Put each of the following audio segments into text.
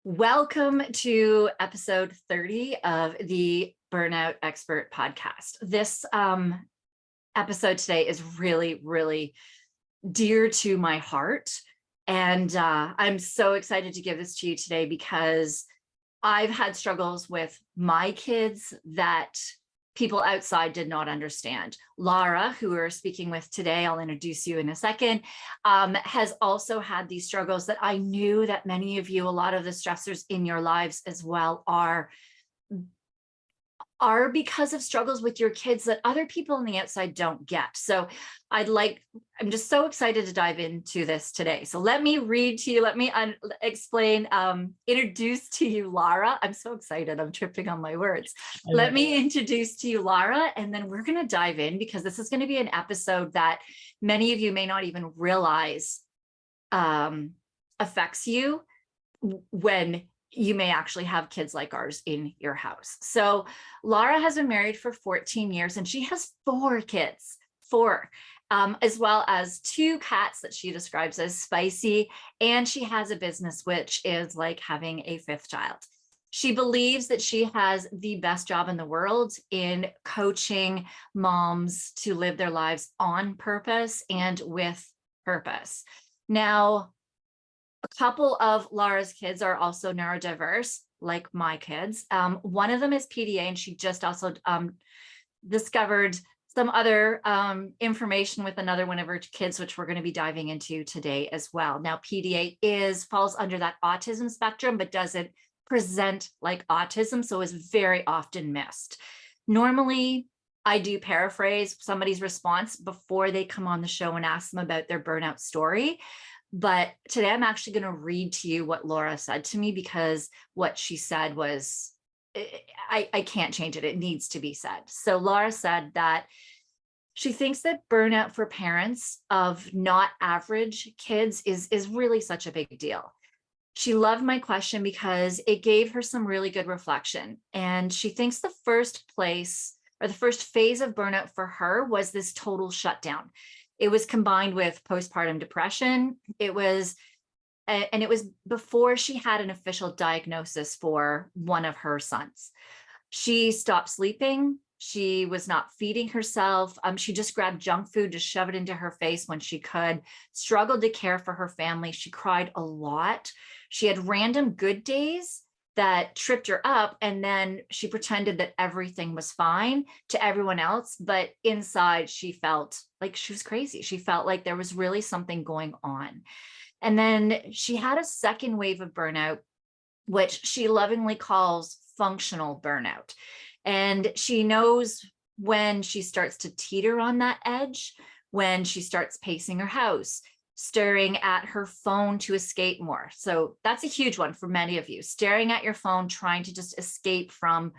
Welcome to episode 30 of the Burnout Expert podcast. This episode today is really dear to my heart. And I'm so excited to give this to you today because I've had struggles with my kids that people outside did not understand. Lara, who we're speaking with today, I'll introduce you in a second, has also had these struggles that I knew that many of you, a lot of the stressors in your lives as well are because of struggles with your kids that other people on the outside don't get. So I'm just so excited to dive into this today. So let me read to you, let me explain, introduce to you Lara. I'm so excited, I'm tripping on my words. Let me introduce to you Lara, and then we're going to dive in because this is going to be an episode that many of you may not even realize affects you when you may actually have kids like ours in your house. So Lara has been married for 14 years and she has 4 kids, as well as 2 cats that she describes as spicy. And she has a business, which is like having a 5th child. She believes that she has the best job in the world in coaching moms to live their lives on purpose and with purpose. Now, a couple of Lara's kids are also neurodiverse, like my kids. One of them is PDA, and she just also discovered some other information with another one of her kids, which we're going to be diving into today as well. Now, PDA falls under that autism spectrum, but doesn't present like autism, so is very often missed. Normally, I do paraphrase somebody's response before they come on the show and ask them about their burnout story. But today I'm actually going to read to you what Lara said to me, because what she said was, I can't change it. It needs to be said. So Lara said that she thinks that burnout for parents of not average kids is really such a big deal. She loved my question because it gave her some really good reflection. And she thinks the first phase of burnout for her was this total shutdown. It was combined with postpartum depression. It was before she had an official diagnosis for one of her sons. She stopped sleeping. She was not feeding herself. She just grabbed junk food to shove it into her face when she could, struggled to care for her family. She cried a lot. She had random good days that tripped her up, and then she pretended that everything was fine to everyone else, but inside she felt like she was crazy. She felt like there was really something going on. And then she had a second wave of burnout, which she lovingly calls functional burnout. And she knows when she starts to teeter on that edge, when she starts pacing her house, staring at her phone to escape more. So that's a huge one for many of you, staring at your phone, trying to just escape from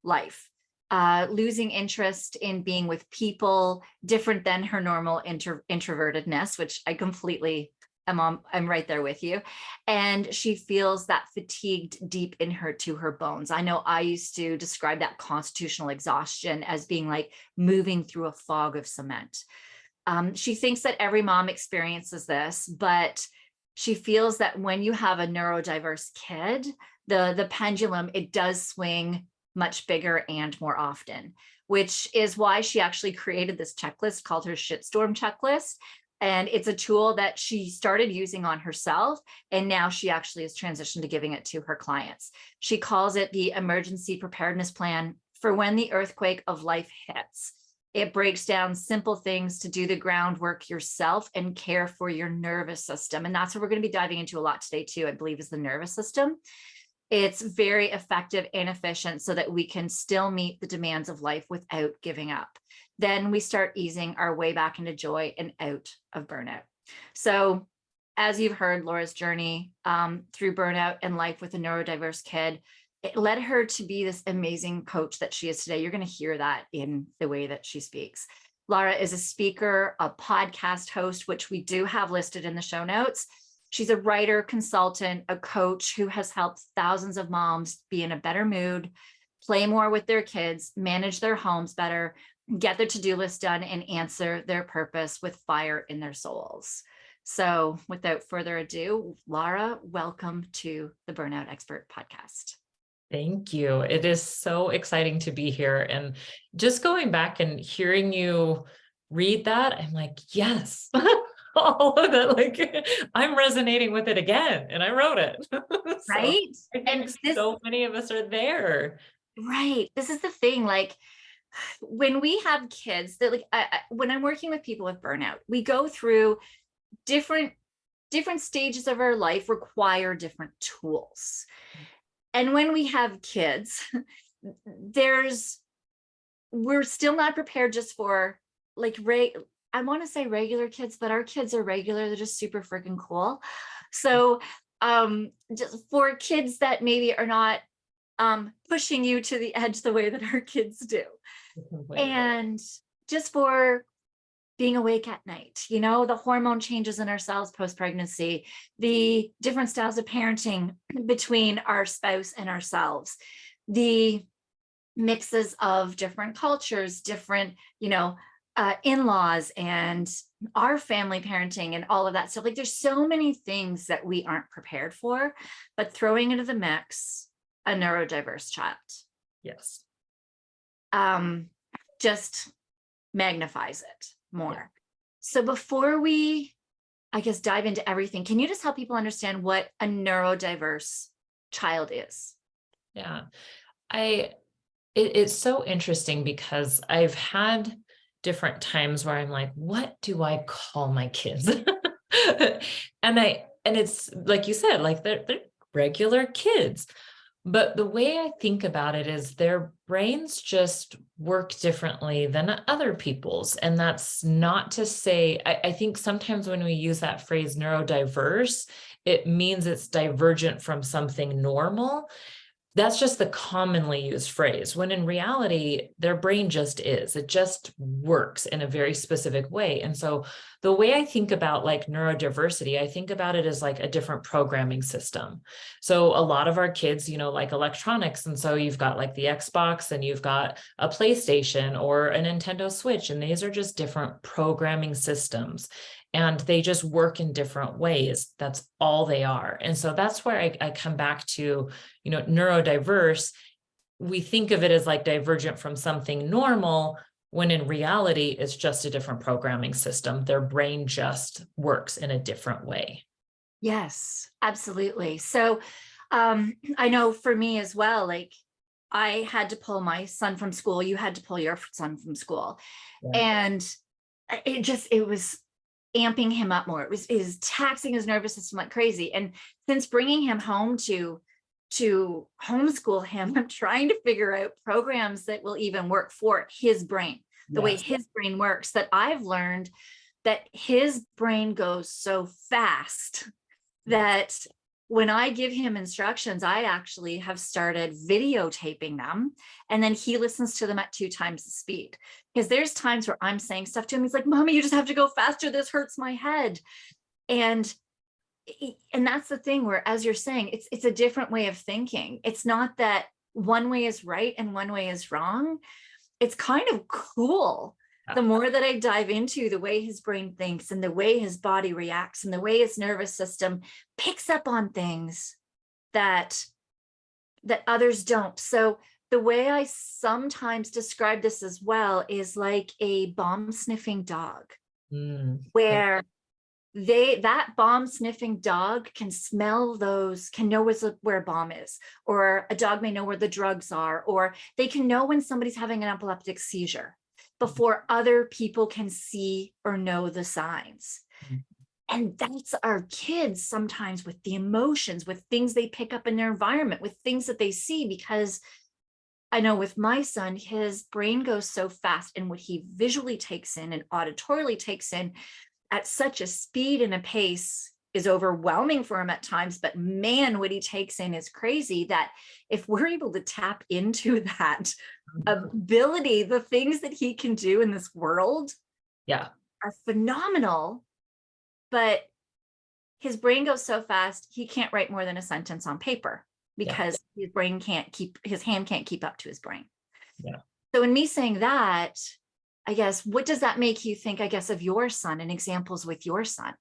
life, losing interest in being with people different than her normal introvertedness, which I completely I'm right there with you. And she feels that fatigued deep in her bones. I know I used to describe that constitutional exhaustion as being like moving through a fog of cement. She thinks that every mom experiences this, but she feels that when you have a neurodiverse kid, the pendulum, it does swing much bigger and more often, which is why she actually created this checklist called her shitstorm checklist. And it's a tool that she started using on herself, and now she actually has transitioned to giving it to her clients. She calls it the emergency preparedness plan for when the earthquake of life hits. It breaks down simple things to do the groundwork yourself and care for your nervous system. And that's what we're going to be diving into a lot today too, I believe, is the nervous system. It's very effective and efficient so that we can still meet the demands of life without giving up. Then we start easing our way back into joy and out of burnout. So as you've heard, Lara's journey through burnout and life with a neurodiverse kid, it led her to be this amazing coach that she is today. You're going to hear that in the way that she speaks. Lara is a speaker, a podcast host, which we do have listed in the show notes. She's a writer, consultant, a coach who has helped thousands of moms be in a better mood, play more with their kids, manage their homes better, get their to-do list done, and answer their purpose with fire in their souls. So without further ado, Lara, welcome to the Burnout Expert podcast. Thank you. It is so exciting to be here. And just going back and hearing you read that, I'm like, yes, all of that. Like, I'm resonating with it again. And I wrote it. So Right? I think so many of us are there. Right. This is the thing. Like, when we have kids, that like when I'm working with people with burnout, we go through different stages of our life require different tools. And when we have kids, we're still not prepared just for like I want to say regular kids, but our kids are regular. They're just super freaking cool. So just for kids that maybe are not pushing you to the edge the way that our kids do. And just for being awake at night, the hormone changes in ourselves post-pregnancy, the different styles of parenting between our spouse and ourselves, the mixes of different cultures, different, in-laws and our family parenting and all of that stuff. Like there's so many things that we aren't prepared for, but throwing into the mix a neurodiverse child. Yes. Just magnifies it more. Yeah. So before we, I guess, dive into everything, can you just help people understand what a neurodiverse child is? Yeah, it's so interesting because I've had different times where I'm like, what do I call my kids? and it's like you said, like they're regular kids. But the way I think about it is their brains just work differently than other people's. And that's not to say, I think sometimes when we use that phrase neurodiverse, it means it's divergent from something normal. That's just the commonly used phrase, when in reality, their brain just is. It just works in a very specific way. And so the way I think about like neurodiversity, I think about it as like a different programming system. So a lot of our kids, like electronics. And so you've got like the Xbox and you've got a PlayStation or a Nintendo Switch, and these are just different programming systems. And they just work in different ways. That's all they are. And so that's where I come back to, neurodiverse. We think of it as like divergent from something normal, when in reality, it's just a different programming system. Their brain just works in a different way. Yes, absolutely. So I know for me as well, like I had to pull my son from school. You had to pull your son from school. Yeah. And it was amping him up more. It was taxing his nervous system like crazy. And since bringing him home to homeschool him, I'm trying to figure out programs that will even work for his brain, the way his brain works, that I've learned that his brain goes so fast that when I give him instructions, I actually have started videotaping them, and then he listens to them at 2 times the speed. Because there's times where I'm saying stuff to him, he's like, "Mommy, you just have to go faster. This hurts my head." And that's the thing where, as you're saying, it's a different way of thinking. It's not that one way is right and one way is wrong. It's kind of cool. The more that I dive into the way his brain thinks and the way his body reacts and the way his nervous system picks up on things that others don't. So the way I sometimes describe this as well is like a bomb sniffing dog, where that bomb sniffing dog can smell those, can know where a bomb is, or a dog may know where the drugs are, or they can know when somebody's having an epileptic seizure before other people can see or know the signs. And that's our kids sometimes, with the emotions, with things they pick up in their environment, with things that they see. Because I know with my son, his brain goes so fast, and what he visually takes in and auditorily takes in at such a speed and a pace is overwhelming for him at times. But man, what he takes in is crazy, that if we're able to tap into that ability, the things that he can do in this world are phenomenal. But his brain goes so fast, he can't write more than a sentence on paper because his hand can't keep up to his brain. So in me saying that, I guess, what does that make you think, I guess, of your son and examples with your son?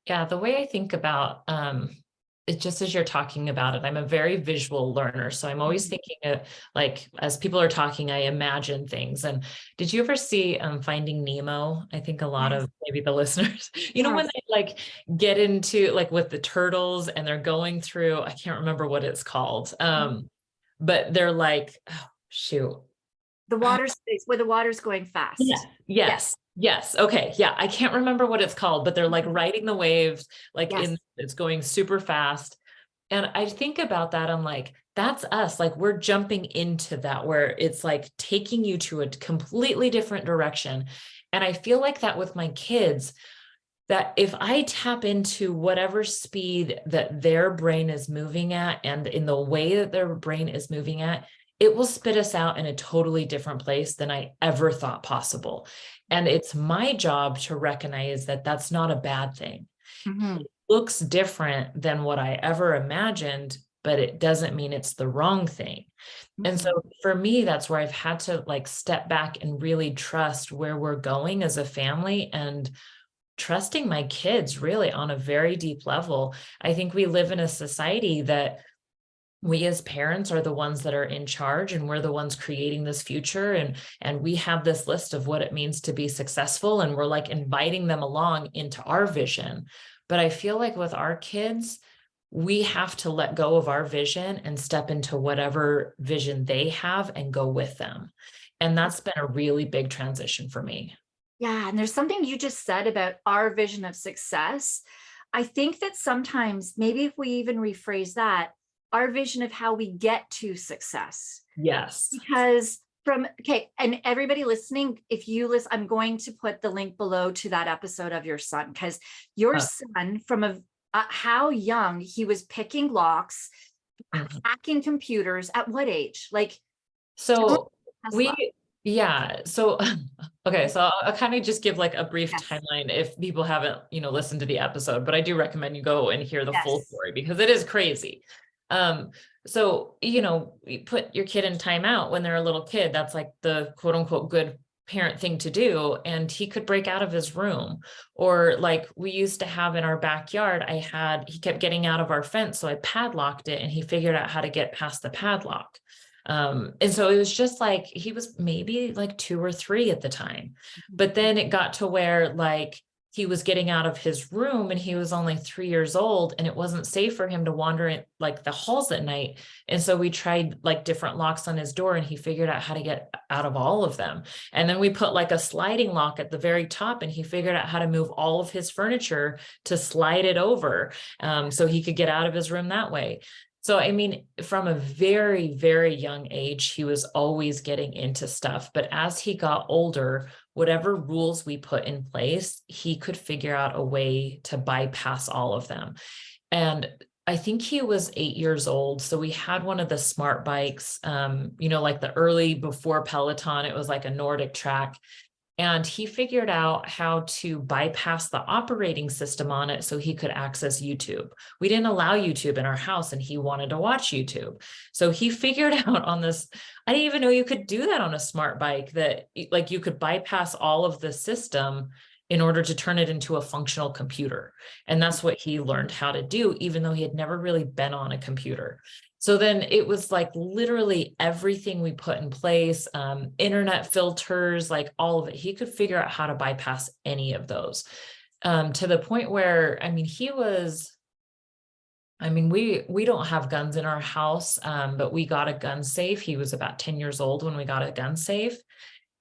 Yeah, the way I think about it, just as you're talking about it, I'm a very visual learner. So I'm always Mhm. thinking like as people are talking, I imagine things. And did you ever see Finding Nemo? I think a lot Yes, of maybe the listeners, when yes. they like get into like with the turtles and they're going through, I can't remember what it's called. But they're like, oh shoot. The water space where the water's going Yes, fast. Yes. yes, yes. Okay. Yeah. I can't remember what it's called, but they're like Mhm. riding the waves, like Yes. it's going super fast. And I think about that. I'm like, that's us. Like we're jumping into that where it's like taking you to a completely different direction. And I feel like that with my kids, that if I tap into whatever speed that their brain is moving at and in the way that their brain is moving at, it will spit us out in a totally different place than I ever thought possible. And it's my job to recognize that that's not a bad thing. Mhm. It looks different than what I ever imagined, but it doesn't mean it's the wrong thing. And so Mhm. for me, that's where I've had to like step back and really trust where we're going as a family and trusting my kids really on a very deep level. I think we live in a society that we as parents are the ones that are in charge and we're the ones creating this future and we have this list of what it means to be successful and we're like inviting them along into our vision. But I feel like with our kids, we have to let go of our vision and step into whatever vision they have and go with them. And that's been a really big transition for me. Yeah, and there's something you just said about our vision of success. I think that sometimes, maybe if we even rephrase that, our vision of how we get to success. Yes. Because okay, and everybody listening, if you listen, I'm going to put the link below to that episode of your son, because your Uh, son, from how young he was picking locks, mhm. hacking computers, at what age? Like, tell me So Tesla. we, yeah. So, okay. So I'll kind of just give like a brief Yes, timeline if people haven't, listened to the episode, but I do recommend you go and hear the full yes. story because it is crazy. Um, so, you put your kid in timeout when they're a little kid. That's like the quote unquote good parent thing to do. And he could break out of his room. Or like we used to have in our backyard, he kept getting out of our fence. So I padlocked it and he figured out how to get past the padlock. And so it was just like he was maybe like 2 or 3 at the time. But then it got to where like he was getting out of his room and he was only 3 years old and it wasn't safe for him to wander in like the halls at night. And so we tried like different locks on his door and he figured out how to get out of all of them. And then we put like a sliding lock at the very top and he figured out how to move all of his furniture to slide it over so he could get out of his room that way. So, I mean, from a very, very young age, he was always getting into stuff. But as he got older, whatever rules we put in place, he could figure out a way to bypass all of them. And I think he was 8 years old. So we had one of the smart bikes, like the early before Peloton, it was like a Nordic track. And he figured out how to bypass the operating system on it so he could access YouTube. We didn't allow YouTube in our house and he wanted to watch YouTube. So he figured out on this, I didn't even know you could do that on a smart bike, that like you could bypass all of the system in order to turn it into a functional computer. And that's what he learned how to do, even though he had never really been on a computer. So then it was like literally everything we put in place, internet filters, like all of it. He could figure out how to bypass any of those to the point where, I mean, we don't have guns in our house, but we got a gun safe. He was about 10 years old when we got a gun safe.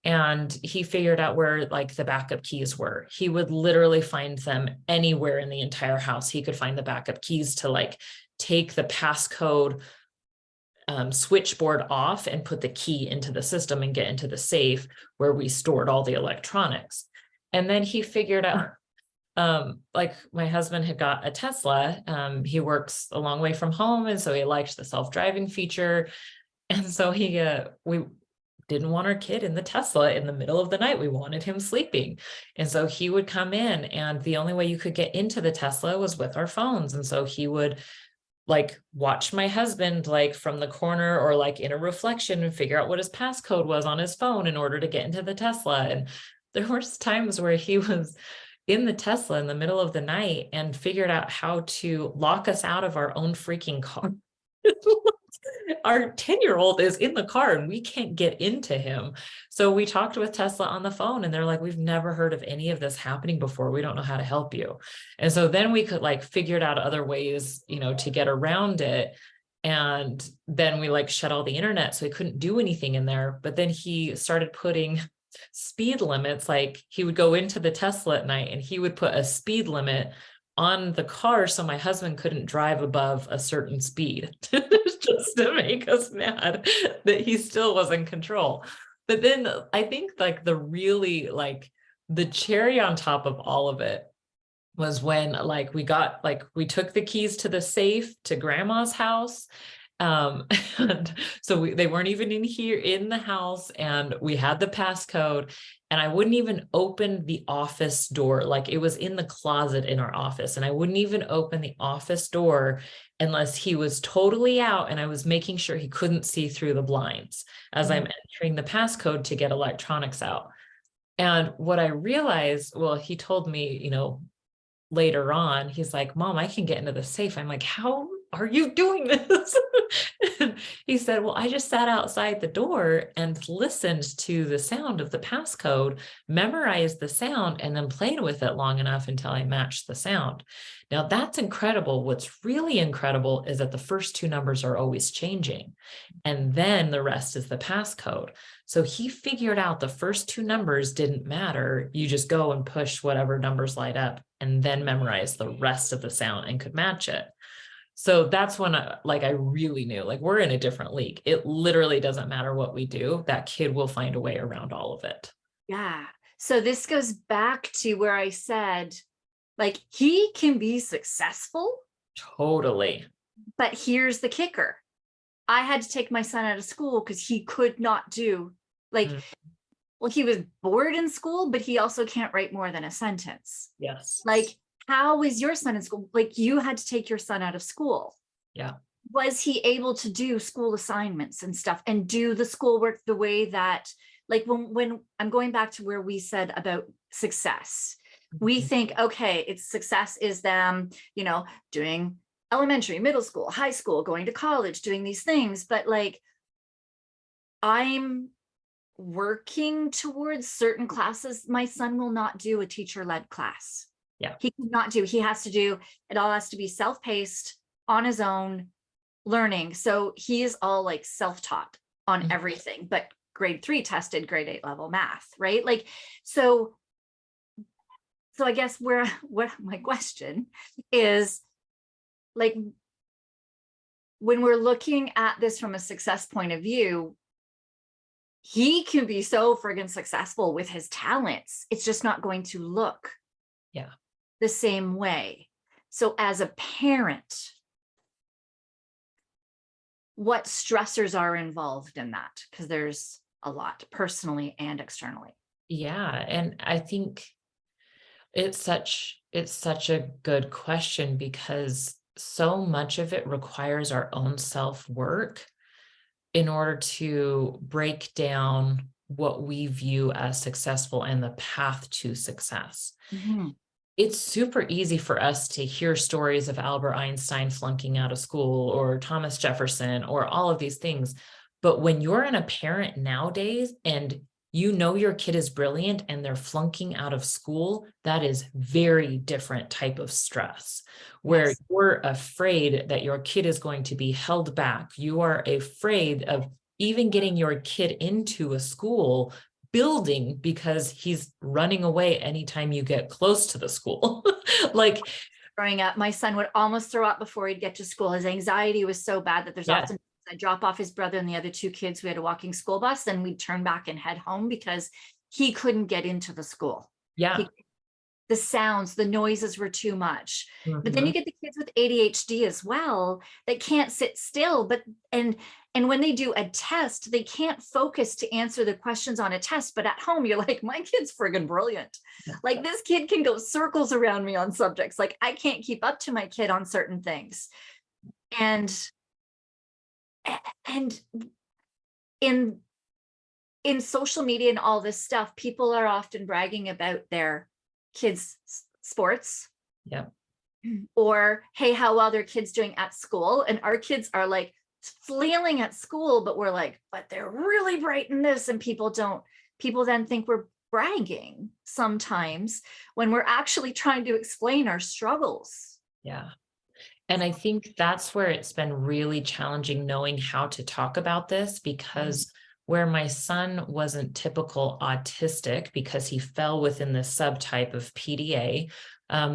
And he figured out where like the backup keys were. He would literally find them anywhere in the entire house. He could find the backup keys to like take the passcode switchboard off and put the key into the system and get into the safe where we stored all the electronics. And then he figured out, like my husband had got a Tesla. He works a long way from home. And so he liked the self-driving feature. And so we didn't want our kid in the Tesla in the middle of the night. We wanted him sleeping. And so he would come in and the only way you could get into the Tesla was with our phones. And so he would like watch my husband like from the corner or like in a reflection and figure out what his passcode was on his phone in order to get into the Tesla. And there were times where he was in the Tesla in the middle of the night and figured out how to lock us out of our own freaking car. Our 10-year-old is in the car and we can't get into him. So we talked with Tesla on the phone and they're like, we've never heard of any of this happening before. We don't know how to help you. And so then we could like figured out other ways, to get around it. And then we like shut all the internet. So he couldn't do anything in there. But then he started putting speed limits. Like he would go into the Tesla at night and he would put a speed limit on the car so my husband couldn't drive above a certain speed just to make us mad that he still was in control. But then I think like the really like the cherry on top of all of it was when like we took the keys to the safe to grandma's house. And so they weren't even in the house, and we had the passcode, and I wouldn't even open the office door. Like it was in the closet in our office, and I wouldn't even open the office door unless he was totally out and I was making sure he couldn't see through the blinds as I'm entering the passcode to get electronics out. And what I realized, well, he told me, later on, he's like, Mom, I can get into the safe. I'm like, how are you doing this? And he said, well, I just sat outside the door and listened to the sound of the passcode, memorized the sound, and then played with it long enough until I matched the sound. Now that's incredible. What's really incredible is that the first two numbers are always changing, and then the rest is the passcode. So he figured out the first two numbers didn't matter. You just go and push whatever numbers light up and then memorize the rest of the sound and could match it. So that's when I really knew, like, we're in a different league. It literally doesn't matter what we do. That kid will find a way around all of it. Yeah. So this goes back to where I said, like, he can be successful. Totally. But here's the kicker. I had to take my son out of school because he could not do, like, well, he was bored in school, but he also can't write more than a sentence. Yes. Like, how is your son in school? Like, you had to take your son out of school. Yeah. Was he able to do school assignments and stuff and do the schoolwork the way that, like, when I'm going back to where we said about success, we think, okay, it's success is them, doing elementary, middle school, high school, going to college, doing these things. But like, I'm working towards certain classes. My son will not do a teacher-led class. Yeah. He cannot do, he has to do, it all has to be self-paced on his own learning. So he is all like self-taught on everything, but grade 3 tested grade 8 level math, right? Like, so I guess what my question is, like, when we're looking at this from a success point of view, he can be so friggin' successful with his talents. It's just not going to look the same way. So as a parent, what stressors are involved in that? Because there's a lot, personally and externally. Yeah. And I think it's such a good question, because so much of it requires our own self-work in order to break down what we view as successful and the path to success. It's super easy for us to hear stories of Albert Einstein flunking out of school, or Thomas Jefferson, or all of these things. But when you're a parent nowadays and your kid is brilliant and they're flunking out of school, that is very different type of stress, where you're afraid that your kid is going to be held back. You are afraid of even getting your kid into a school building because he's running away anytime you get close to the school. Like, growing up, my son would almost throw up before he'd get to school. His anxiety was so bad that there's often I'd drop off his brother and the other two kids. We had a walking school bus, then we'd turn back and head home because he couldn't get into the school. The sounds, the noises were too much. But then you get the kids with ADHD as well that can't sit still. And when they do a test, they can't focus to answer the questions on a test. But at home, you're like, my kid's friggin' brilliant. Like, this kid can go circles around me on subjects. Like, I can't keep up to my kid on certain things. And in social media and all this stuff, people are often bragging about their kids' sports, Yep. or hey, how well their kids doing at school. And our kids are like flailing at school, but we're like, but they're really bright in this. And people then think we're bragging sometimes when we're actually trying to explain our struggles. Yeah. And I think that's where it's been really challenging knowing how to talk about this, because where my son wasn't typical autistic because he fell within the subtype of PDA,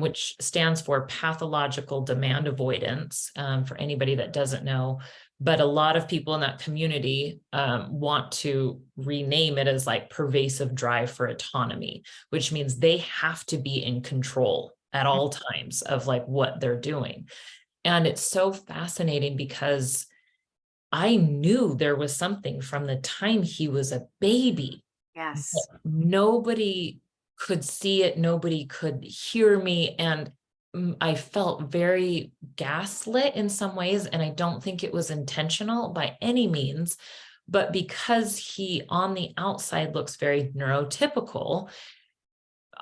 which stands for pathological demand avoidance, for anybody that doesn't know. But a lot of people in that community want to rename it as like pervasive drive for autonomy, which means they have to be in control at all times of like what they're doing. And it's so fascinating because I knew there was something from the time he was a baby. Yes. Nobody could see it. Nobody could hear me. And I felt very gaslit in some ways. And I don't think it was intentional by any means. But because he on the outside looks very neurotypical,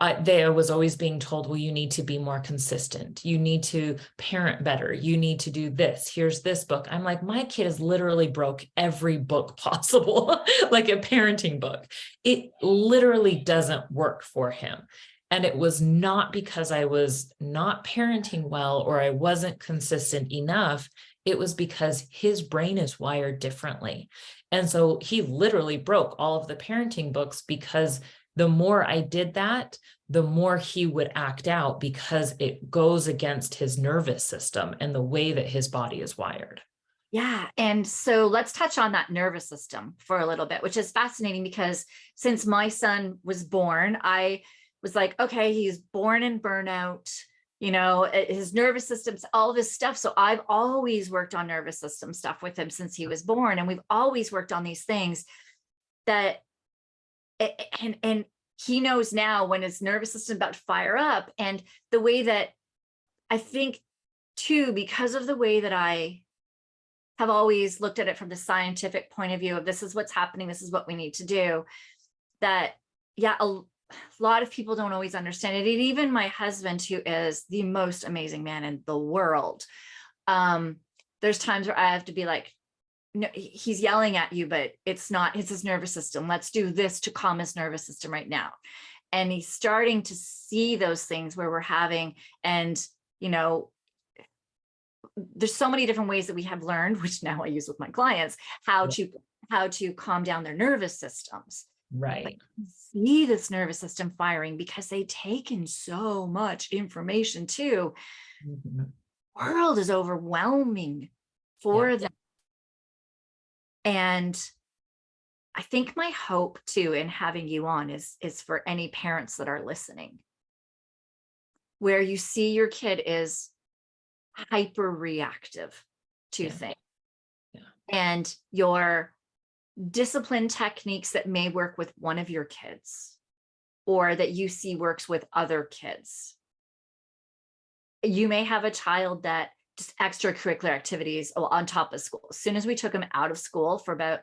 I was always being told, well, you need to be more consistent. You need to parent better. You need to do this. Here's this book. I'm like, my kid has literally broke every book possible, like a parenting book. It literally doesn't work for him. And it was not because I was not parenting well or I wasn't consistent enough. It was because his brain is wired differently. And so he literally broke all of the parenting books because the more I did that, the more he would act out because it goes against his nervous system and the way that his body is wired. Yeah. And so let's touch on that nervous system for a little bit, which is fascinating because since my son was born, I was like, okay, he's born in burnout, his nervous system's all this stuff. So I've always worked on nervous system stuff with him since he was born. And we've always worked on these things that and he knows now when his nervous system is about to fire up. And the way that I think too, because of the way that I have always looked at it from the scientific point of view of this is what's happening, this is what we need to do, that a lot of people don't always understand it. And even my husband, who is the most amazing man in the world, there's times where I have to be like, no, he's yelling at you, but it's his nervous system. Let's do this to calm his nervous system right now. And he's starting to see those things where we're having, and, there's so many different ways that we have learned, which now I use with my clients, how to calm down their nervous systems. Right. Like, see this nervous system firing because they take in so much information too. Mm-hmm. World is overwhelming for them. And I think my hope too in having you on is for any parents that are listening, where you see your kid is hyper reactive to things, and your discipline techniques that may work with one of your kids or that you see works with other kids. You may have a child that just extracurricular activities on top of school. As soon as we took him out of school for about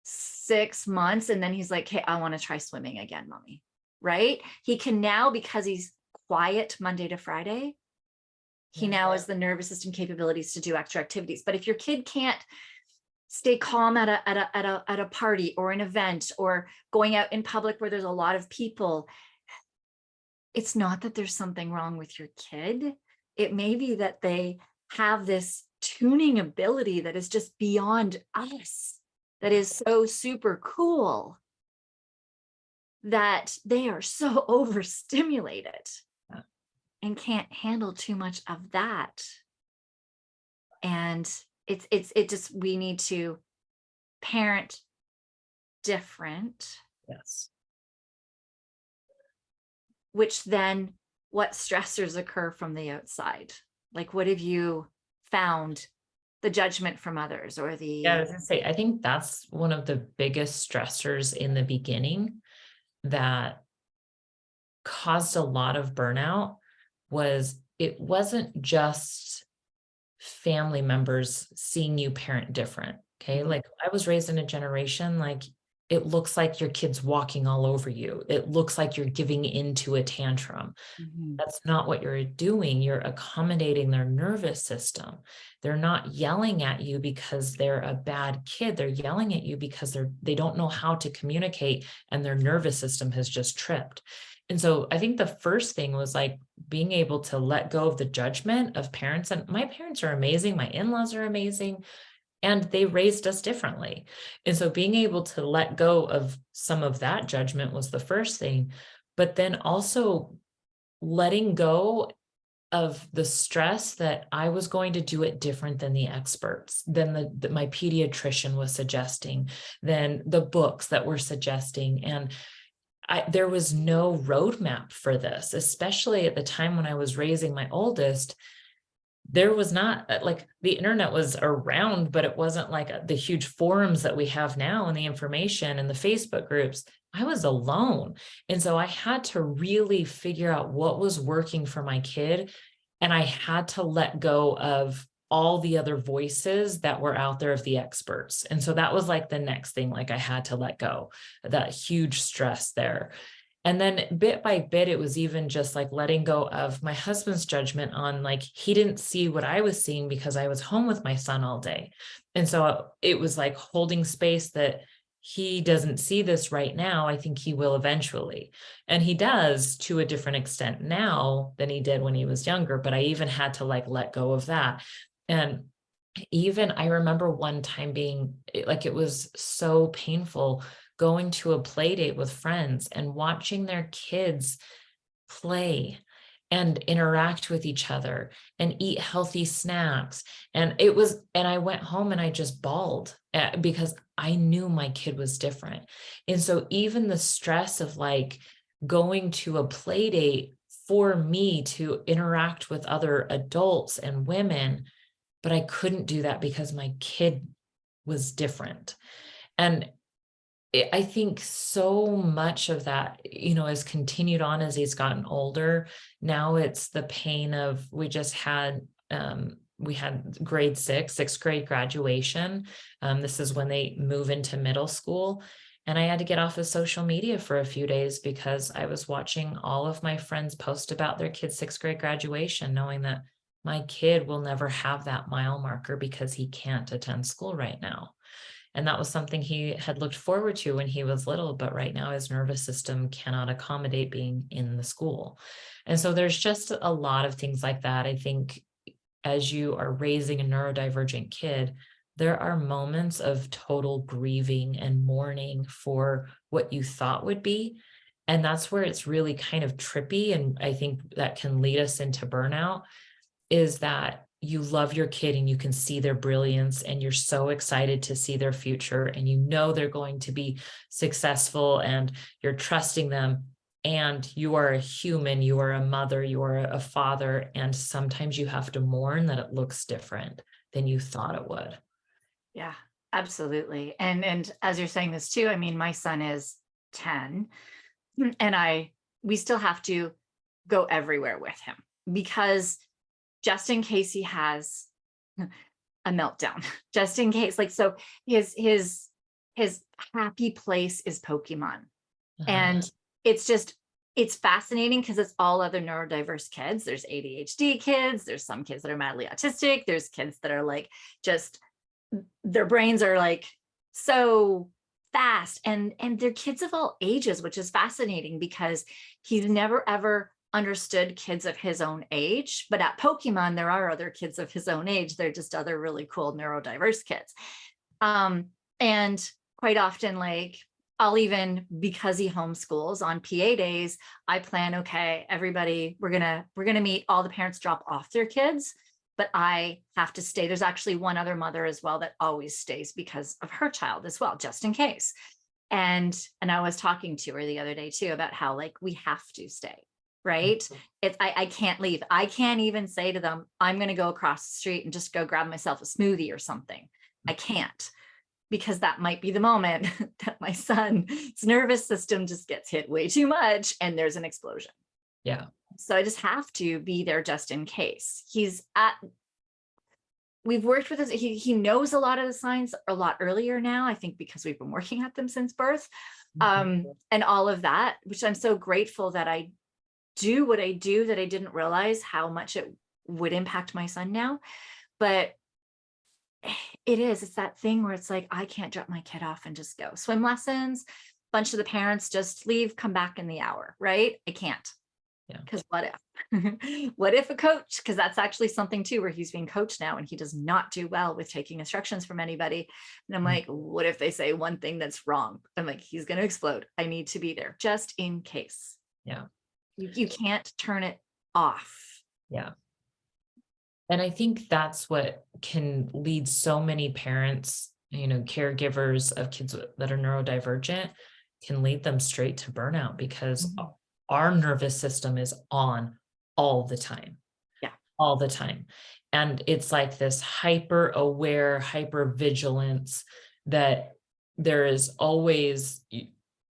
6 months, and then he's like, hey, I want to try swimming again, mommy. Right? He can now, because he's quiet Monday to Friday, he now has the nervous system capabilities to do extra activities. But if your kid can't stay calm at a party or an event or going out in public where there's a lot of people, it's not that there's something wrong with your kid. It may be that they have this tuning ability that is just beyond us, that is so super cool, that they are so overstimulated and can't handle too much of that. And we need to parent different. Yes. Which then, what stressors occur from the outside? Like, what have you found? The judgment from others or the... Yeah, I was gonna say, I think that's one of the biggest stressors in the beginning that caused a lot of burnout. It wasn't just family members seeing you parent different. Okay. Like, I was raised in a generation, like, it looks like your kid's walking all over you. It looks like you're giving into a tantrum. Mhm. That's not what you're doing. You're accommodating their nervous system. They're not yelling at you because they're a bad kid. They're yelling at you because they don't know how to communicate and their nervous system has just tripped. And so I think the first thing was like being able to let go of the judgment of parents. And my parents are amazing. My in-laws are amazing. And they raised us differently. And so being able to let go of some of that judgment was the first thing. But then also letting go of the stress that I was going to do it different than the experts, than my pediatrician was suggesting, than the books that were suggesting. And there was no roadmap for this, especially at the time when I was raising my oldest. There was not like the internet was around, but it wasn't like the huge forums that we have now and the information and the Facebook groups. I was alone. And so I had to really figure out what was working for my kid. And I had to let go of all the other voices that were out there of the experts. And so that was like the next thing, like I had to let go, that huge stress there. And then bit by bit, it was even just like letting go of my husband's judgment on like, he didn't see what I was seeing because I was home with my son all day. And so it was like holding space that he doesn't see this right now. I think he will eventually. And he does to a different extent now than he did when he was younger. But I even had to like let go of that. And even I remember one time being like, it was so painful going to a play date with friends and watching their kids play and interact with each other and eat healthy snacks. And I went home and I just bawled because I knew my kid was different. And so even the stress of like going to a play date for me to interact with other adults and women, but I couldn't do that because my kid was different. And I think so much of that, has continued on as he's gotten older. Now it's the pain of, we had grade sixth grade graduation. This is when they move into middle school. And I had to get off of social media for a few days because I was watching all of my friends post about their kid's sixth grade graduation, knowing that my kid will never have that mile marker because he can't attend school right now. And that was something he had looked forward to when he was little, but right now his nervous system cannot accommodate being in the school. And so there's just a lot of things like that. I think as you are raising a neurodivergent kid, there are moments of total grieving and mourning for what you thought would be. And that's where it's really kind of trippy. And I think that can lead us into burnout, is that you love your kid and you can see their brilliance and you're so excited to see their future and they're going to be successful and you're trusting them, and you are a human, you are a mother, you are a father, and sometimes you have to mourn that it looks different than you thought it would. Yeah, absolutely. And as you're saying this too, I mean, my son is 10 and we still have to go everywhere with him because just in case he has a meltdown, just in case, like, so his happy place is Pokemon. And it's fascinating because it's all other neurodiverse kids. There's ADHD kids, there's some kids that are madly autistic, there's kids that are like, just their brains are like so fast, and they're kids of all ages, which is fascinating because he's never ever understood kids of his own age. But at Pokemon, there are other kids of his own age. They're just other really cool neurodiverse kids. And quite often, like, I'll even, because he homeschools on PA days, I plan, okay, everybody, we're gonna meet, all the parents drop off their kids, but I have to stay. There's actually one other mother as well that always stays because of her child as well, just in case. And I was talking to her the other day too about how, like, we have to stay. Right. I can't leave. I can't even say to them, I'm going to go across the street and just go grab myself a smoothie or something. I can't, because that might be the moment that my son's nervous system just gets hit way too much and there's an explosion. Yeah. So I just have to be there just in case. we've worked with this. He knows a lot of the signs a lot earlier now, I think, because we've been working at them since birth. And all of that, which I'm so grateful that I do what I do, that I didn't realize how much it would impact my son now. But it's that thing where it's like, I can't drop my kid off and just go. Swim lessons, bunch of the parents just leave, come back in the hour, right? I can't. Yeah. Because what if? What if a coach, because that's actually something too, where he's being coached now and he does not do well with taking instructions from anybody. And I'm like, what if they say one thing that's wrong? I'm like, he's going to explode. I need to be there just in case. Yeah. You can't turn it off. Yeah. And I think that's what can lead so many parents, caregivers of kids that are neurodivergent, can lead them straight to burnout, because our nervous system is on all the time. Yeah. All the time. And it's like this hyper aware, hyper vigilance that there is always,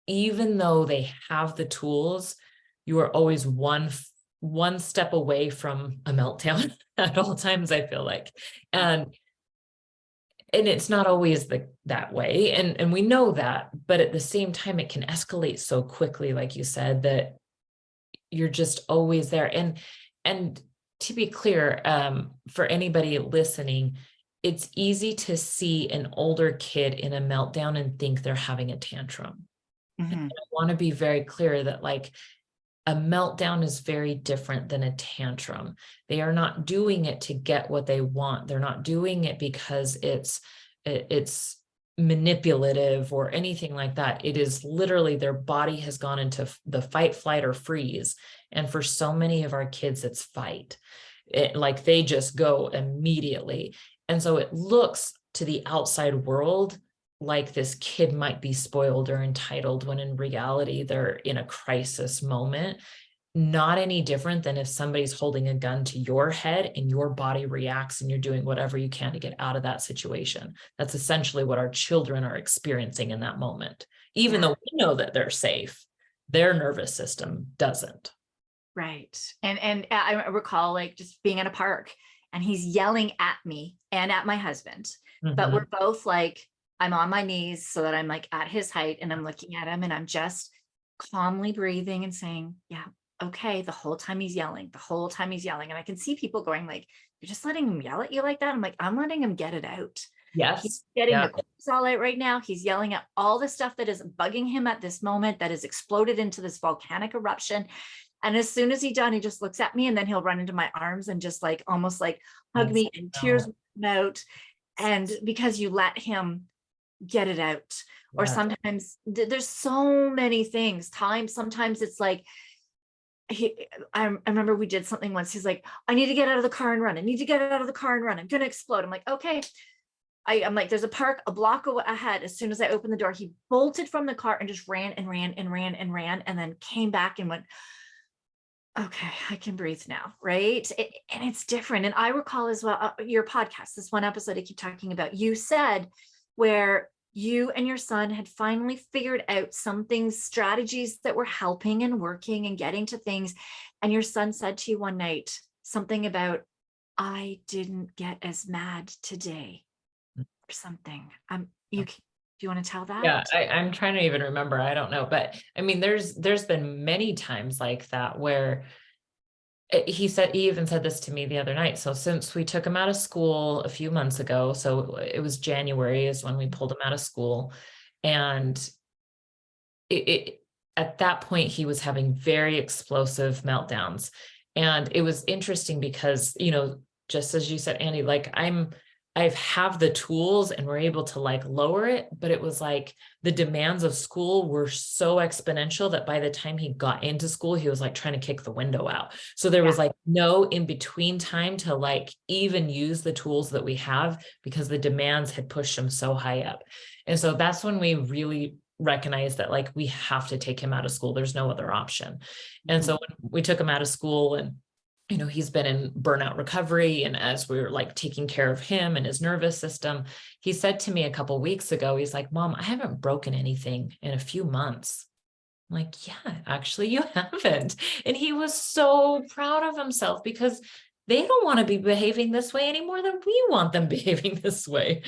even though they have the tools, you are always one step away from a meltdown at all times, I feel like. And it's not always that way. And we know that, but at the same time, it can escalate so quickly, like you said, that you're just always there. And to be clear, for anybody listening, it's easy to see an older kid in a meltdown and think they're having a tantrum. And I want to be very clear that, like, a meltdown is very different than a tantrum. They are not doing it to get what they want. They're not doing it because it's manipulative or anything like that. It is literally their body has gone into the fight, flight, or freeze. And for so many of our kids, it's fight. Like they just go immediately. And so it looks to the outside world like this kid might be spoiled or entitled, when in reality, they're in a crisis moment. Not any different than if somebody's holding a gun to your head and your body reacts and you're doing whatever you can to get out of that situation. That's essentially what our children are experiencing in that moment. Even though we know that they're safe, their nervous system doesn't. Right. And I recall, like, just being in a park and he's yelling at me and at my husband, but we're both like, I'm on my knees so that I'm like at his height and I'm looking at him and I'm just calmly breathing and saying, yeah, okay. The whole time he's yelling, And I can see people going like, you're just letting him yell at you like that. I'm like, I'm letting him get it out. Yes. He's getting the cortisol out right now. He's yelling at all the stuff that is bugging him at this moment, that has exploded into this volcanic eruption. And as soon as he's done, he just looks at me and then he'll run into my arms and just like, almost like hug me, and tears come out. And because you let him get it out. Or sometimes there's so many things. Sometimes it's like, I remember we did something once. He's like, I need to get out of the car and run. I'm going to explode. I'm like, okay. I'm like, there's a park a block ahead. As soon as I opened the door, he bolted from the car and just ran and then came back and went, okay, I can breathe now. Right. And it's different. And I recall as well, your podcast, this one episode I keep talking about, you said where you and your son had finally figured out some things, strategies that were helping and working and getting to things. And your son said to you one night something about, I didn't get as mad today or something. Do you want to tell that? Yeah, I'm trying to even remember. I don't know. But I mean, there's been many times like that where he even said this to me the other night. So since we took him out of school a few months ago, so it was January is when we pulled him out of school. And at that point, he was having very explosive meltdowns. And it was interesting because, just as you said, Andy, like I have the tools and we're able to like lower it, but it was like the demands of school were so exponential that by the time he got into school, he was like trying to kick the window out. So there was like no in between time to like even use the tools that we have, because the demands had pushed him so high up. And so that's when we really recognized that like we have to take him out of school. There's no other option. And so when we took him out of school, and he's been in burnout recovery. And as we were like taking care of him and his nervous system, he said to me a couple of weeks ago, he's like, Mom, I haven't broken anything in a few months. I'm like, yeah, actually you haven't. And he was so proud of himself, because they don't want to be behaving this way any more than we want them behaving this way.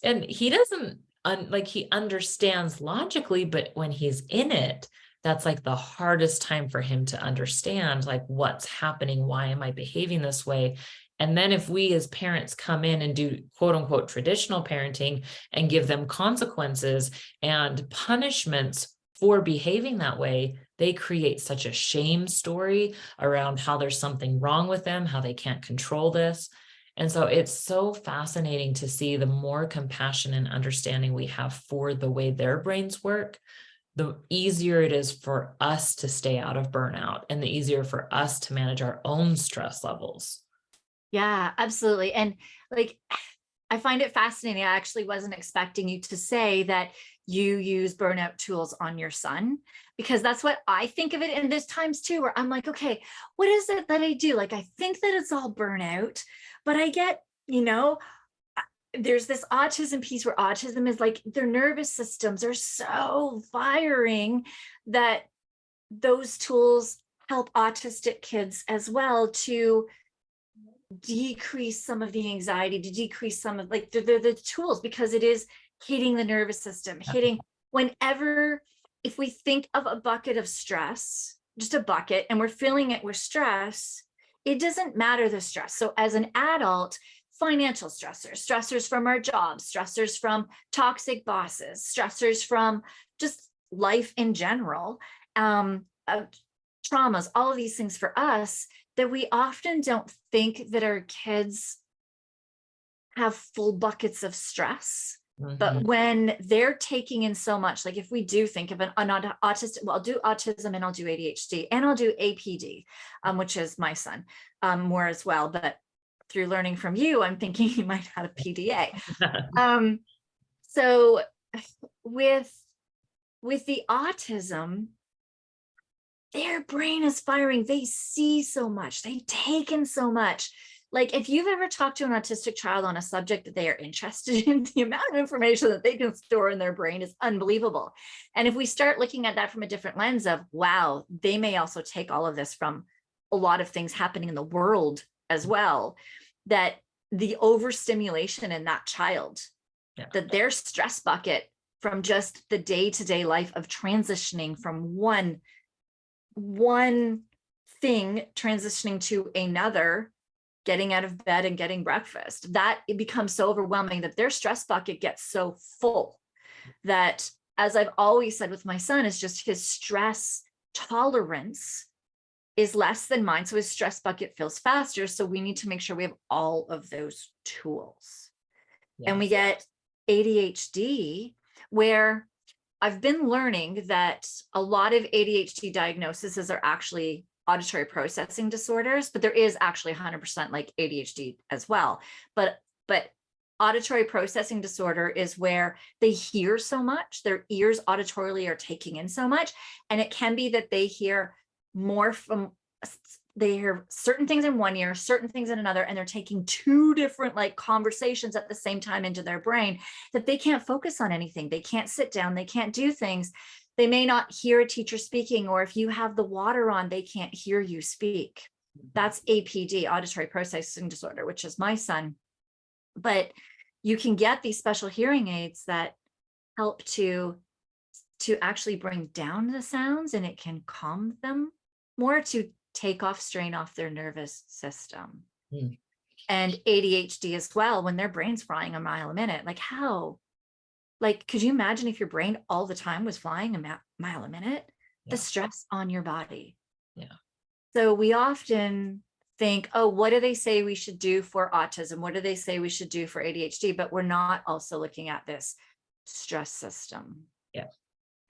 And he doesn't like, he understands logically, but when he's in it, that's like the hardest time for him to understand, like, what's happening? Why am I behaving this way? And then if we as parents come in and do quote unquote traditional parenting and give them consequences and punishments for behaving that way, they create such a shame story around how there's something wrong with them, how they can't control this. And so it's so fascinating to see the more compassion and understanding we have for the way their brains work, the easier it is for us to stay out of burnout and the easier for us to manage our own stress levels. Yeah, absolutely. And like, I find it fascinating. I actually wasn't expecting you to say that you use burnout tools on your son, because that's what I think of it. And there's times too where I'm like, okay, what is it that I do? Like, I think that it's all burnout, but I get, there's this autism piece where autism is like their nervous systems are so firing that those tools help autistic kids as well to decrease some of the anxiety, to decrease some of like the tools, because it is hitting the nervous system, hitting whenever, if we think of a bucket of stress, just a bucket, and we're filling it with stress, it doesn't matter the stress. So as an adult, financial stressors from our jobs, stressors from toxic bosses, stressors from just life in general, traumas, all of these things for us, that we often don't think that our kids have full buckets of stress. But when they're taking in so much, like if we do think of an autistic, well, I'll do autism and I'll do ADHD and I'll do APD, which is my son more as well. But through learning from you, I'm thinking he might have a PDA. So with the autism, their brain is firing. They see so much. They take in so much. Like if you've ever talked to an autistic child on a subject that they are interested in, the amount of information that they can store in their brain is unbelievable. And if we start looking at that from a different lens of, wow, they may also take all of this from a lot of things happening in the world as well, that the overstimulation in that child, that their stress bucket from just the day-to-day life of transitioning from one thing transitioning to another, getting out of bed and getting breakfast, that it becomes so overwhelming that their stress bucket gets so full that, as I've always said with my son, is just his stress tolerance is less than mine. So his stress bucket fills faster. So we need to make sure we have all of those tools. And we get ADHD, where I've been learning that a lot of ADHD diagnoses are actually auditory processing disorders, but there is actually 100% like ADHD as well. But auditory processing disorder is where they hear so much, their ears auditorily are taking in so much. And it can be that they hear more from, they hear certain things in one ear, certain things in another, and they're taking two different like conversations at the same time into their brain, that they can't focus on anything. They can't sit down, they can't do things. They may not hear a teacher speaking, or if you have the water on, they can't hear you speak. That's APD, auditory processing disorder, which is my son. But you can get these special hearing aids that help to actually bring down the sounds, and it can calm them more, to take off strain off their nervous system. And ADHD as well, when their brain's flying a mile a minute, like how? Like, could you imagine if your brain all the time was flying a mile a minute? The stress on your body. So we often think, oh, what do they say we should do for autism? What do they say we should do for ADHD? But we're not also looking at this stress system.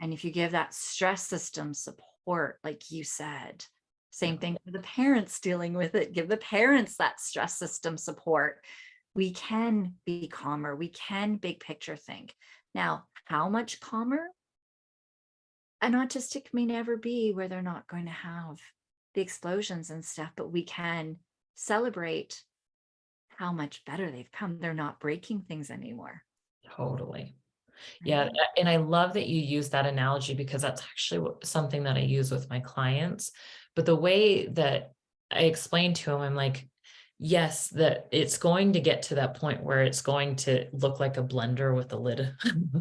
And if you give that stress system support, like you said, same thing for the parents dealing with it, give the parents that stress system support. We can be calmer. We can big picture think. Now, how much calmer? An autistic may never be, where they're not going to have the explosions and stuff, but we can celebrate how much better they've come. They're not breaking things anymore. Totally. Yeah. And I love that you use that analogy, because that's actually something that I use with my clients. But the way that I explain to them, I'm like, yes, that it's going to get to that point where it's going to look like a blender with the lid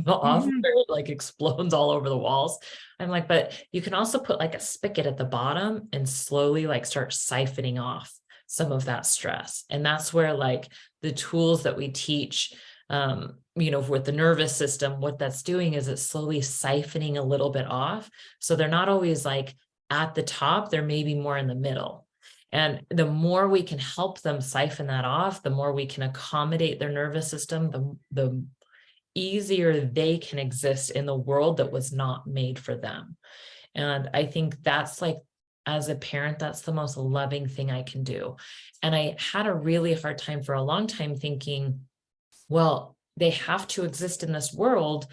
off, Mhm. where it like explodes all over the walls. I'm like, but you can also put like a spigot at the bottom and slowly like start siphoning off some of that stress. And that's where like the tools that we teach, with the nervous system, what that's doing is it's slowly siphoning a little bit off. So they're not always like at the top, they're maybe more in the middle. And the more we can help them siphon that off, the more we can accommodate their nervous system, the easier they can exist in the world that was not made for them. And I think that's like, as a parent, that's the most loving thing I can do. And I had a really hard time for a long time thinking, well, they have to exist in this world,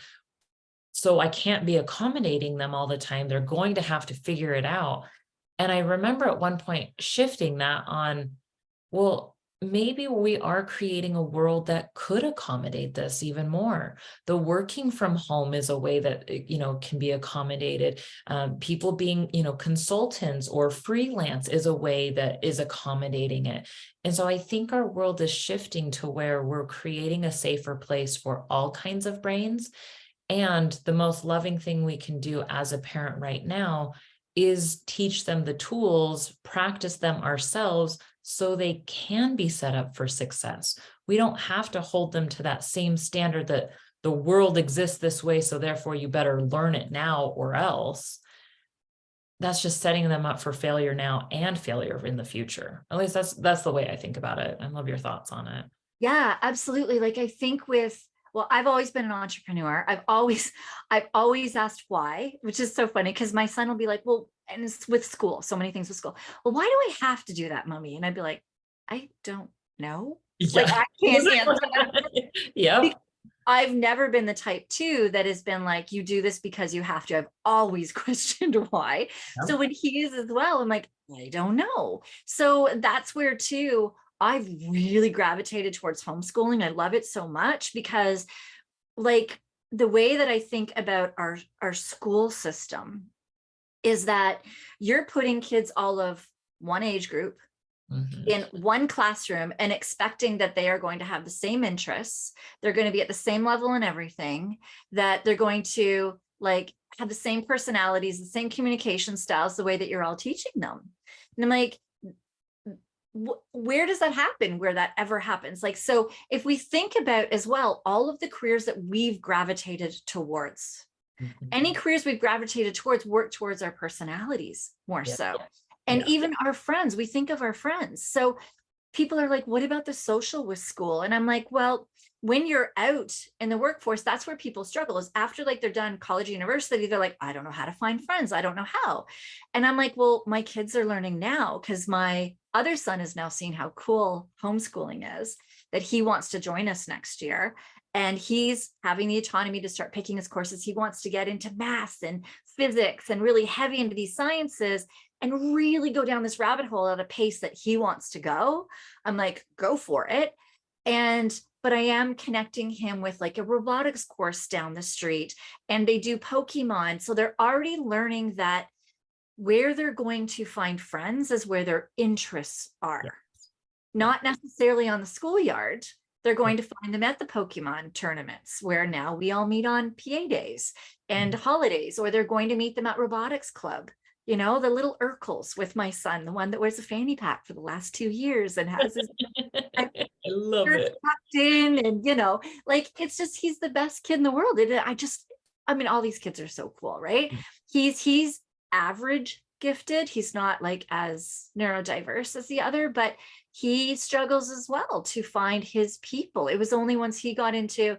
so I can't be accommodating them all the time. They're going to have to figure it out. And I remember at one point shifting that on, well, maybe we are creating a world that could accommodate this even more. The working from home is a way that, can be accommodated. People being, consultants or freelance is a way that is accommodating it. And so I think our world is shifting to where we're creating a safer place for all kinds of brains. And the most loving thing we can do as a parent right now is teach them the tools, practice them ourselves so they can be set up for success. We don't have to hold them to that same standard that the world exists this way, so therefore you better learn it now or else. That's just setting them up for failure now and failure in the future. At least that's the way I think about it. I love your thoughts on it. Yeah, absolutely. Like I think well, I've always been an entrepreneur. I've always asked why, which is so funny because my son will be like, well, and it's with school, so many things with school. Well, why do I have to do that, mommy? And I'd be like, I don't know. Like Yeah. I can't answer that. Yep. I've never been the type too that has been like, you do this because you have to. I've always questioned why. So Yep. when he is as well, I'm like, I don't know. So that's where too, I've really gravitated towards homeschooling. I love it so much because like the way that I think about our school system is that you're putting kids all of one age group Mhm. in one classroom and expecting that they are going to have the same interests, they're going to be at the same level in everything, that they're going to like have the same personalities, the same communication styles, the way that you're all teaching them. And I'm like, where does that happen, where that ever happens? Like, so if we think about as well all of the careers that we've gravitated towards, any Mhm. careers we've gravitated towards work towards our personalities more Yeah. so. And Yeah. even our friends, we think of our friends. So people are like, what about the social with school? And I'm like, well, when you're out in the workforce, that's where people struggle, is after like they're done college, university, they're like, I don't know how to find friends. I don't know how. And I'm like, well, my kids are learning now because my other son is now seeing how cool homeschooling is, that he wants to join us next year. And he's having the autonomy to start picking his courses. He wants to get into math and physics and really heavy into these sciences and really go down this rabbit hole at a pace that he wants to go. I'm like, go for it. But I am connecting him with like a robotics course down the street, and they do Pokemon. So they're already learning that where they're going to find friends is where their interests are, Yeah. Yeah. not necessarily on the schoolyard. They're going to find them at the Pokemon tournaments where now we all meet on PA days and Mhm. holidays, or they're going to meet them at robotics club. You know, the little Urkels with my son, the one that wears a fanny pack for the last 2 years and has his I love shirts it. tucked in, and like it's just he's the best kid in the world. I mean, all these kids are so cool, right? He's average gifted. He's not like as neurodiverse as the other, but he struggles as well to find his people. It was only once he got into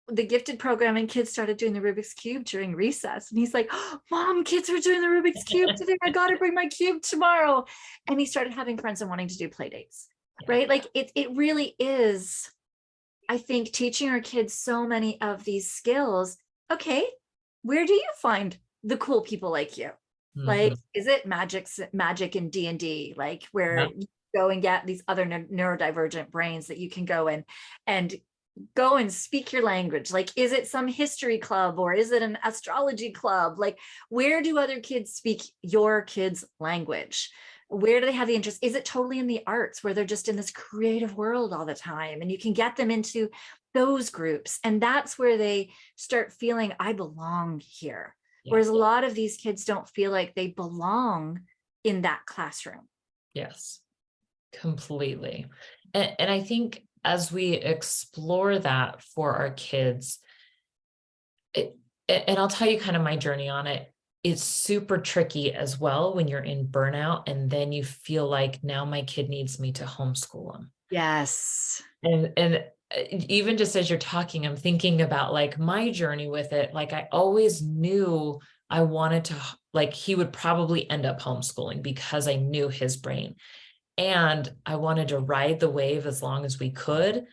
the gifted program and kids started doing the Rubik's Cube during recess. And he's like, oh, Mom, kids were doing the Rubik's Cube today. I got to bring my cube tomorrow. And he started having friends and wanting to do play dates, Yeah. right? Like it really is, I think, teaching our kids so many of these skills. Okay, where do you find the cool people like you? Like, Mhm. is it magic and D&D, like where Yeah. you go and get these other neurodivergent brains that you can go and go and speak your language? Like, is it some history club or is it an astrology club? Like, where do other kids speak your kids' language? Where do they have the interest? Is it totally in the arts where they're just in this creative world all the time? And you can get them into those groups. And that's where they start feeling, I belong here. Whereas Yes. a lot of these kids don't feel like they belong in that classroom. Yes, completely. And I think as we explore that for our kids, and I'll tell you kind of my journey on it. It's super tricky as well when you're in burnout and then you feel like now my kid needs me to homeschool them. Yes. And even just as you're talking, I'm thinking about like my journey with it. Like I always knew I wanted to, like he would probably end up homeschooling because I knew his brain. And I wanted to ride the wave as long as we could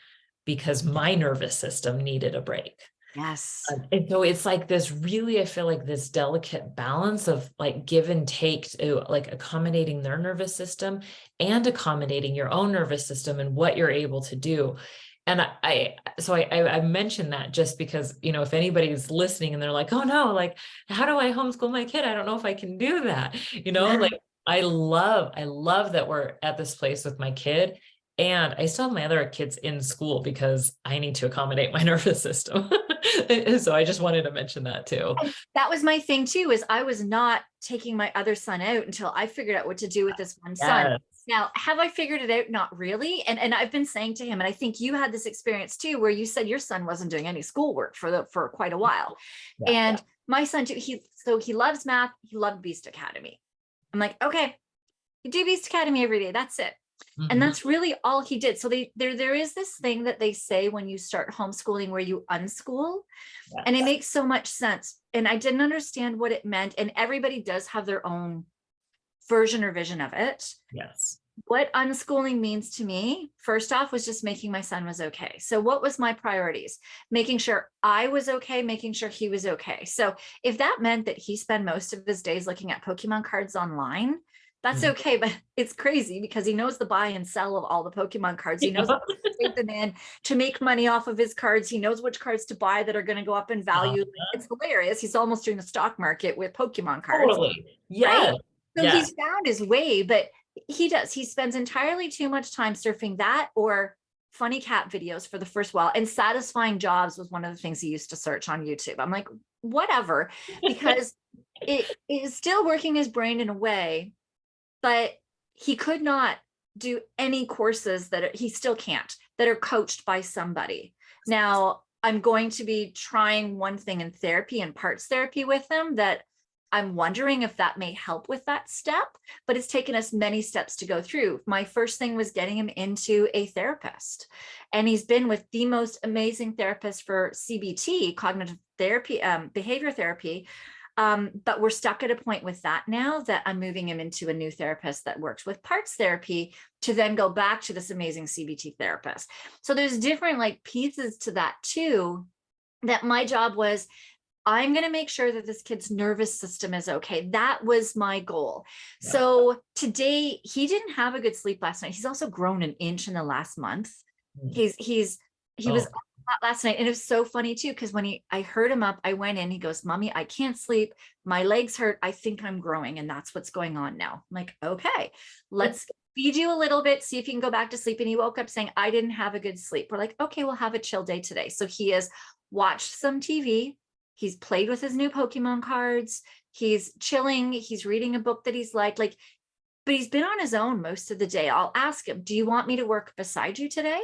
because my nervous system needed a break. Yes. And so it's like this really, I feel like this delicate balance of like give and take to like accommodating their nervous system and accommodating your own nervous system and what you're able to do. And I mentioned that just because, you know, if anybody's listening and they're like, oh no, like, how do I homeschool my kid? I don't know if I can do that. You know, like I love that we're at this place with my kid. And I still have my other kids in school because I need to accommodate my nervous system. So I just wanted to mention that too. And that was my thing too, is I was not taking my other son out until I figured out what to do with this one son. Yes. Now, have I figured it out? Not really. And I've been saying to him, and I think you had this experience too, where you said your son wasn't doing any schoolwork for quite a while. Yeah. And my son too, he loves math. He loved Beast Academy. I'm like, okay, you do Beast Academy every day. That's it. And Mhm. that's really all he did. So there is this thing that they say when you start homeschooling where you unschool, and it Yes. makes so much sense. And I didn't understand what it meant. And everybody does have their own version or vision of it. Yes. What unschooling means to me, first off, was just making my son was okay. So what was my priorities? Making sure I was okay, making sure he was okay. So if that meant that he spent most of his days looking at Pokemon cards online, that's Mhm. okay, but it's crazy because he knows the buy and sell of all the Pokemon cards. He knows how to trade them in to make money off of his cards. He knows which cards to buy that are going to go up in value. It's hilarious. He's almost doing the stock market with Pokemon cards. Totally. Right? Yes. So Yes. he's found his way, but he spends entirely too much time surfing that or funny cat videos for the first while. And satisfying jobs was one of the things he used to search on YouTube. I'm like, whatever, because it is still working his brain in a way, but he could not do any courses that he still can't, that are coached by somebody. Now, I'm going to be trying one thing in therapy and parts therapy with him that I'm wondering if that may help with that step, but it's taken us many steps to go through. My first thing was getting him into a therapist, and he's been with the most amazing therapist for CBT, cognitive therapy, behavior therapy. But we're stuck at a point with that now that I'm moving him into a new therapist that works with parts therapy to then go back to this amazing CBT therapist. So there's different like pieces to that too, that my job was, I'm going to make sure that this kid's nervous system is okay. That was my goal. Yeah. So today he didn't have a good sleep last night. He's also grown an inch in the last month. Mm. He was up last night, and it was so funny too, because when I heard him up, I went in, he goes, Mommy, I can't sleep. My legs hurt. I think I'm growing, and that's what's going on now. I'm like, okay, let's feed you a little bit, see if you can go back to sleep. And he woke up saying, I didn't have a good sleep. We're like, okay, we'll have a chill day today. So he has watched some TV. He's played with his new Pokemon cards. He's chilling. He's reading a book that he's liked, but he's been on his own most of the day. I'll ask him, do you want me to work beside you today?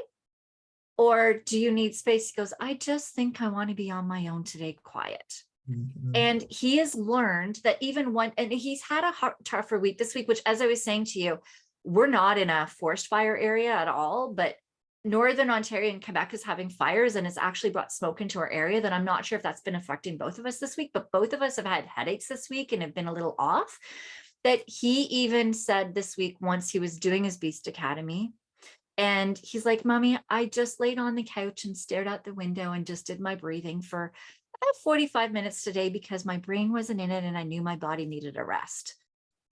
Or do you need space? He goes, I just think I want to be on my own today, quiet. Mhm. And he has learned that and he's had a tougher week this week, which, as I was saying to you, we're not in a forest fire area at all, but Northern Ontario and Quebec is having fires, and it's actually brought smoke into our area that I'm not sure if that's been affecting both of us this week, but both of us have had headaches this week and have been a little off. That he even said this week, once he was doing his Beast Academy, and he's like, Mommy, I just laid on the couch and stared out the window and just did my breathing for about 45 minutes today because my brain wasn't in it and I knew my body needed a rest.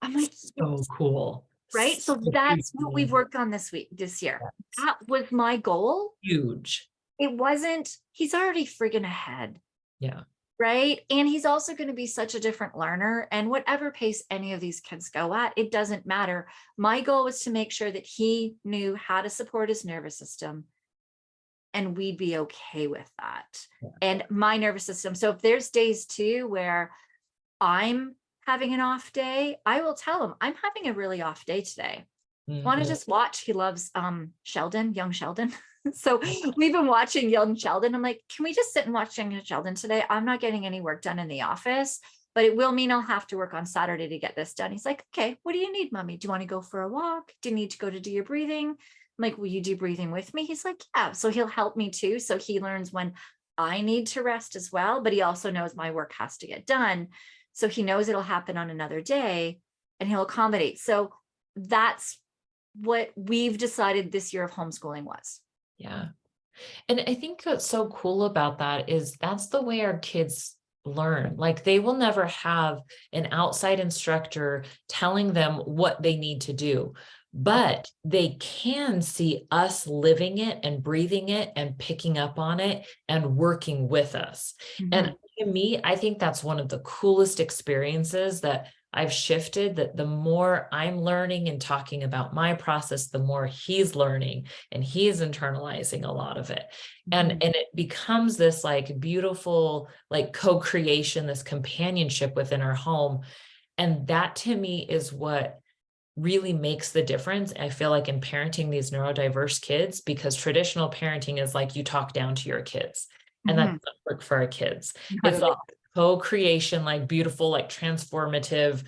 I'm like, So cool. right? So that's what we've worked on this year. That was my goal. Huge. It wasn't, he's already friggin' ahead. Yeah. right? And he's also going to be such a different learner. And whatever pace any of these kids go at, it doesn't matter. My goal was to make sure that he knew how to support his nervous system, and we'd be okay with that. Yeah. And my nervous system. So if there's days too where I'm having an off day, I will tell him I'm having a really off day today. Want to just watch? He loves Sheldon, young Sheldon. So we've been watching young Sheldon. I'm like, can we just sit and watch young Sheldon today? I'm not getting any work done in the office, but it will mean I'll have to work on Saturday to get this done. He's like, okay, what do you need, mommy? Do you want to go for a walk? Do you need to go to do your breathing? I'm like, will you do breathing with me? He's like, yeah. So he'll help me too. So he learns when I need to rest as well, but he also knows my work has to get done. So he knows it'll happen on another day and he'll accommodate. So that's what we've decided this year of homeschooling was. Yeah. And I think what's so cool about that is that's the way our kids learn. Like they will never have an outside instructor telling them what they need to do, but they can see us living it and breathing it and picking up on it and working with us. And to me, I think that's one of the coolest experiences that I've shifted, that the more I'm learning and talking about my process, the more he's learning and he's internalizing a lot of it. And it becomes this like beautiful, like co-creation, this companionship within our home. And that to me is what really makes the difference. I feel like in parenting these neurodiverse kids, because traditional parenting is like you talk down to your kids, and that doesn't work for our kids. It's like co-creation, like beautiful, like transformative,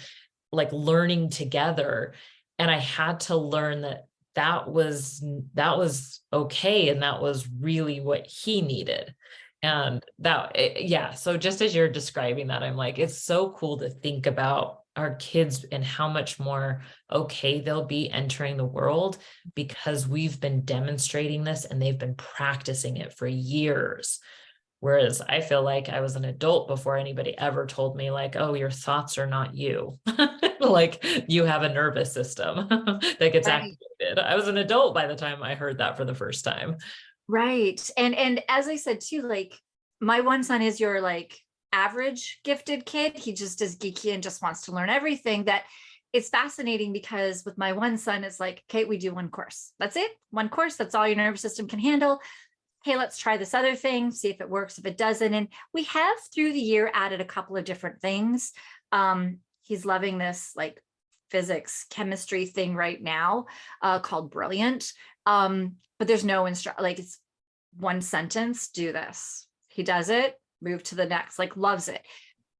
like learning together. And I had to learn that that was okay. And that was really what he needed. And yeah. So just as you're describing that, I'm like, it's so cool to think about our kids and how much more okay they'll be entering the world because we've been demonstrating this and they've been practicing it for years. Whereas I feel like I was an adult before anybody ever told me like, oh, your thoughts are not you. Like you have a nervous system that gets activated. I was an adult by the time I heard that for the first time. Right. And as I said too, like my one son is your like average gifted kid. He just is geeky and just wants to learn everything. That it's fascinating because with my one son, it's like, okay, we do one course. That's it. One course. That's all your nervous system can handle. Hey, let's try this other thing, see if it works, if it doesn't. And we have through the year added a couple of different things. He's loving this like physics, chemistry thing right now called Brilliant. But there's no like it's one sentence, do this. He does it, move to the next, like loves it.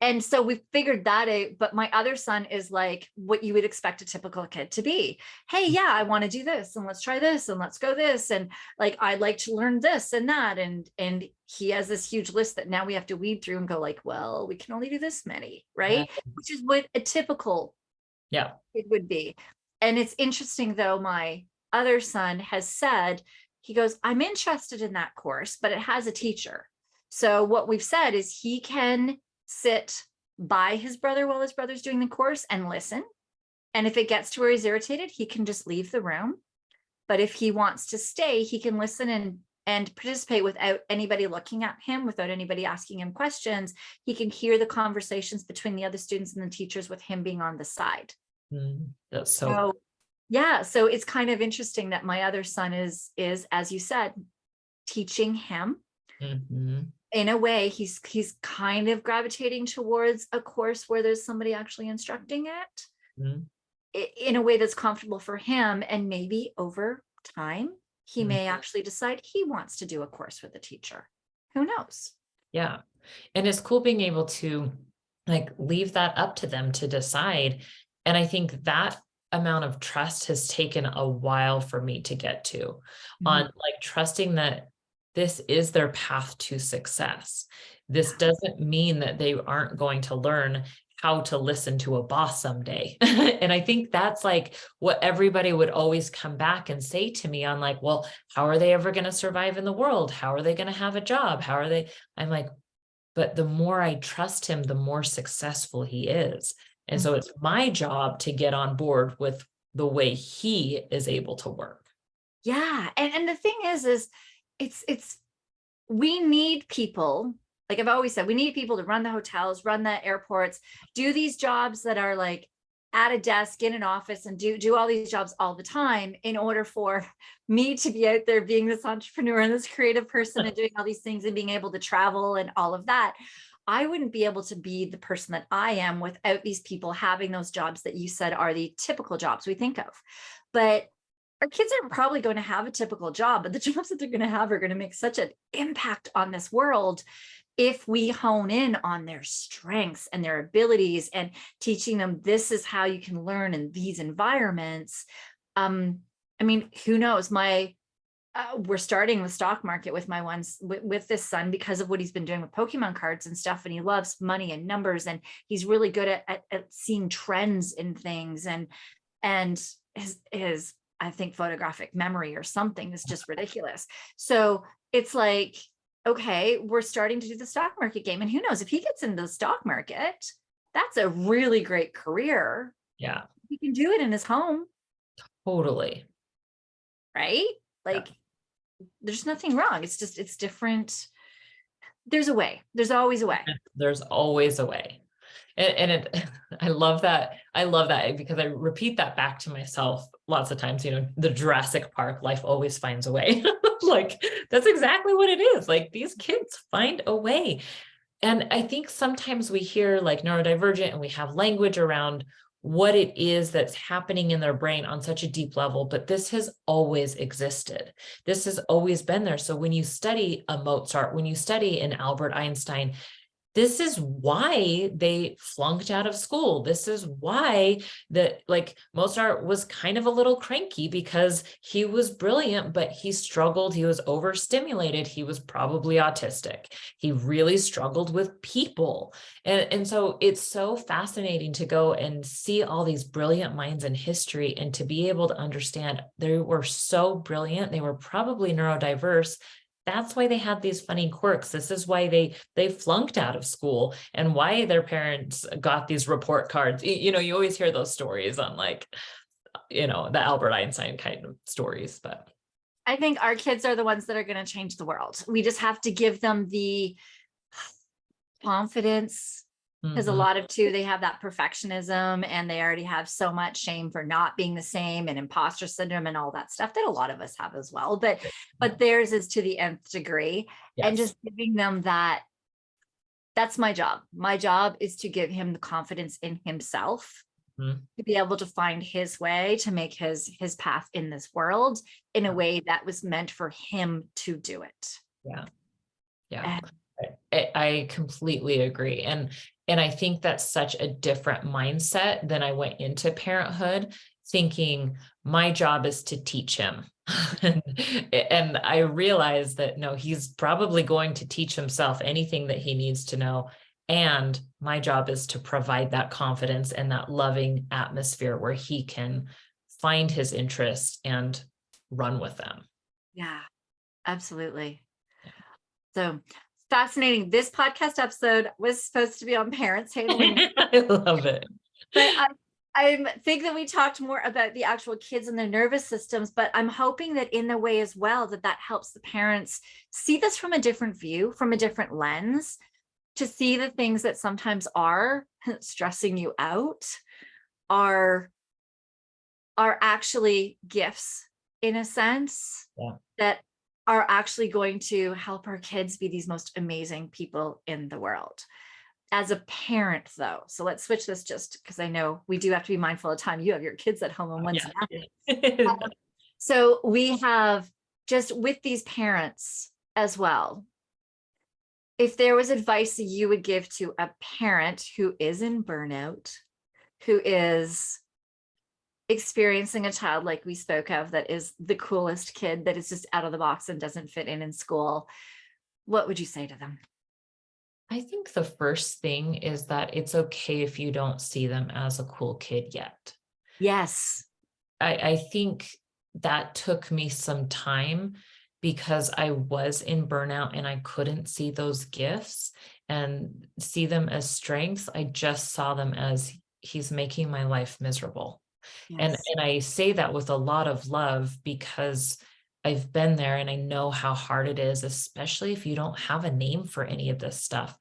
And so we figured that out. But my other son is like what you would expect a typical kid to be. Hey, yeah, I want to do this and let's try this and let's go this. And like, I'd like to learn this and that. And he has this huge list that now we have to weed through and go like, well, we can only do this many, right? Which is what a typical kid would be. And it's interesting though, my other son has said, he goes, I'm interested in that course, but it has a teacher. So what we've said is he can sit by his brother while his brother's doing the course and listen. And if it gets to where he's irritated, he can just leave the room. But if he wants to stay, he can listen and participate without anybody looking at him, without anybody asking him questions. He can hear the conversations between the other students and the teachers with him being on the side. That's so yeah. So it's kind of interesting that my other son is, as you said, teaching him. In a way, he's kind of gravitating towards a course where there's somebody actually instructing it in a way that's comfortable for him. And maybe over time, he may actually decide he wants to do a course with a teacher. Who knows? Yeah. And it's cool being able to like leave that up to them to decide. And I think that amount of trust has taken a while for me to get to on like trusting that this is their path to success. This doesn't mean that they aren't going to learn how to listen to a boss someday. And I think that's like what everybody would always come back and say to me on like, well, how are they ever going to survive in the world? How are they going to have a job? How are they? I'm like, but the more I trust him, the more successful he is. And so it's my job to get on board with the way he is able to work. Yeah. And the thing is it's we need people Like I've always said, we need people to run the hotels, run the airports, do these jobs that are like at a desk in an office, and do all these jobs all the time, in order for me to be out there being this entrepreneur and this creative person and doing all these things and being able to travel and all of that. I wouldn't be able to be the person that I am without these people having those jobs that you said are the typical jobs we think of. But our kids aren't probably going to have a typical job, but the jobs that they're going to have are going to make such an impact on this world if we hone in on their strengths and their abilities and teaching them this is how you can learn in these environments. I mean, who knows? We're starting the stock market with my with this son because of what he's been doing with Pokemon cards and stuff. And he loves money and numbers, and he's really good at seeing trends in things. And his, I think, photographic memory or something is just ridiculous. So it's like, okay, we're starting to do the stock market game. And who knows, if he gets into the stock market, that's a really great career. Yeah. He can do it in his home. Totally. Right? Like, there's nothing wrong. It's just, it's different. There's a way. There's always a way. There's always a way. And I love that. I love that because I repeat that back to myself lots of times, the Jurassic Park, life always finds a way. Like, that's exactly what it is. Like, these kids find a way. And I think sometimes we hear like neurodivergent and we have language around what it is that's happening in their brain on such a deep level, but this has always existed. This has always been there. So when you study a Mozart, when you study an Albert Einstein, this is why they flunked out of school. This is why Mozart was kind of a little cranky because he was brilliant, but he struggled. He was overstimulated. He was probably autistic. He really struggled with people. And so it's so fascinating to go and see all these brilliant minds in history and to be able to understand they were so brilliant. They were probably neurodiverse. That's why they had these funny quirks. This is why they flunked out of school and why their parents got these report cards. You always hear those stories on the Albert Einstein kind of stories, but I think our kids are the ones that are going to change the world. We just have to give them the confidence, because a lot of they have that perfectionism and they already have so much shame for not being the same and imposter syndrome and all that stuff that a lot of us have as well. But theirs is to the nth degree. Yes. And just giving them that's my job. My job is to give him the confidence in himself to be able to find his way, to make his path in this world in a way that was meant for him to do it. Yeah. Yeah. I completely agree. And I think that's such a different mindset than I went into parenthood thinking my job is to teach him. And I realized that no, he's probably going to teach himself anything that he needs to know. And my job is to provide that confidence and that loving atmosphere where he can find his interests and run with them. Yeah, absolutely. So fascinating. This podcast episode was supposed to be on parents handling. I love it. But I think that we talked more about the actual kids and their nervous systems, but I'm hoping that in a way as well, that helps the parents see this from a different view, from a different lens, to see the things that sometimes are stressing you out are actually gifts in a sense. Yeah. That are actually going to help our kids be these most amazing people in the world. As a parent, though, so let's switch this just because I know we do have to be mindful of time. You have your kids at home on Wednesday night. So we have just with these parents as well. If there was advice that you would give to a parent who is in burnout, who is experiencing a child like we spoke of, that is the coolest kid, that is just out of the box and doesn't fit in school, what would you say to them? I think the first thing is that it's okay if you don't see them as a cool kid yet. Yes. I think that took me some time because I was in burnout and I couldn't see those gifts and see them as strengths. I just saw them as he's making my life miserable. Yes. And I say that with a lot of love because I've been there and I know how hard it is, especially if you don't have a name for any of this stuff.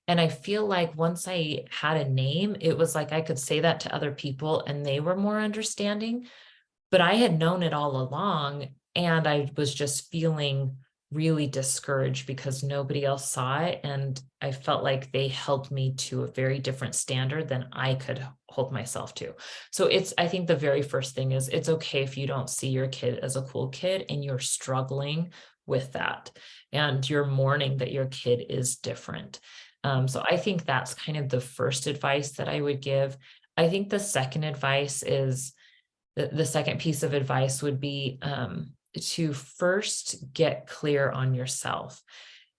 And I feel like once I had a name, it was like I could say that to other people and they were more understanding, but I had known it all along and I was just feeling really discouraged because nobody else saw it. And I felt like they held me to a very different standard than I could hold myself to. So I think the very first thing is it's okay if you don't see your kid as a cool kid and you're struggling with that and you're mourning that your kid is different. So I think that's kind of the first advice that I would give. I think the second advice is the second piece of advice would be to first get clear on yourself.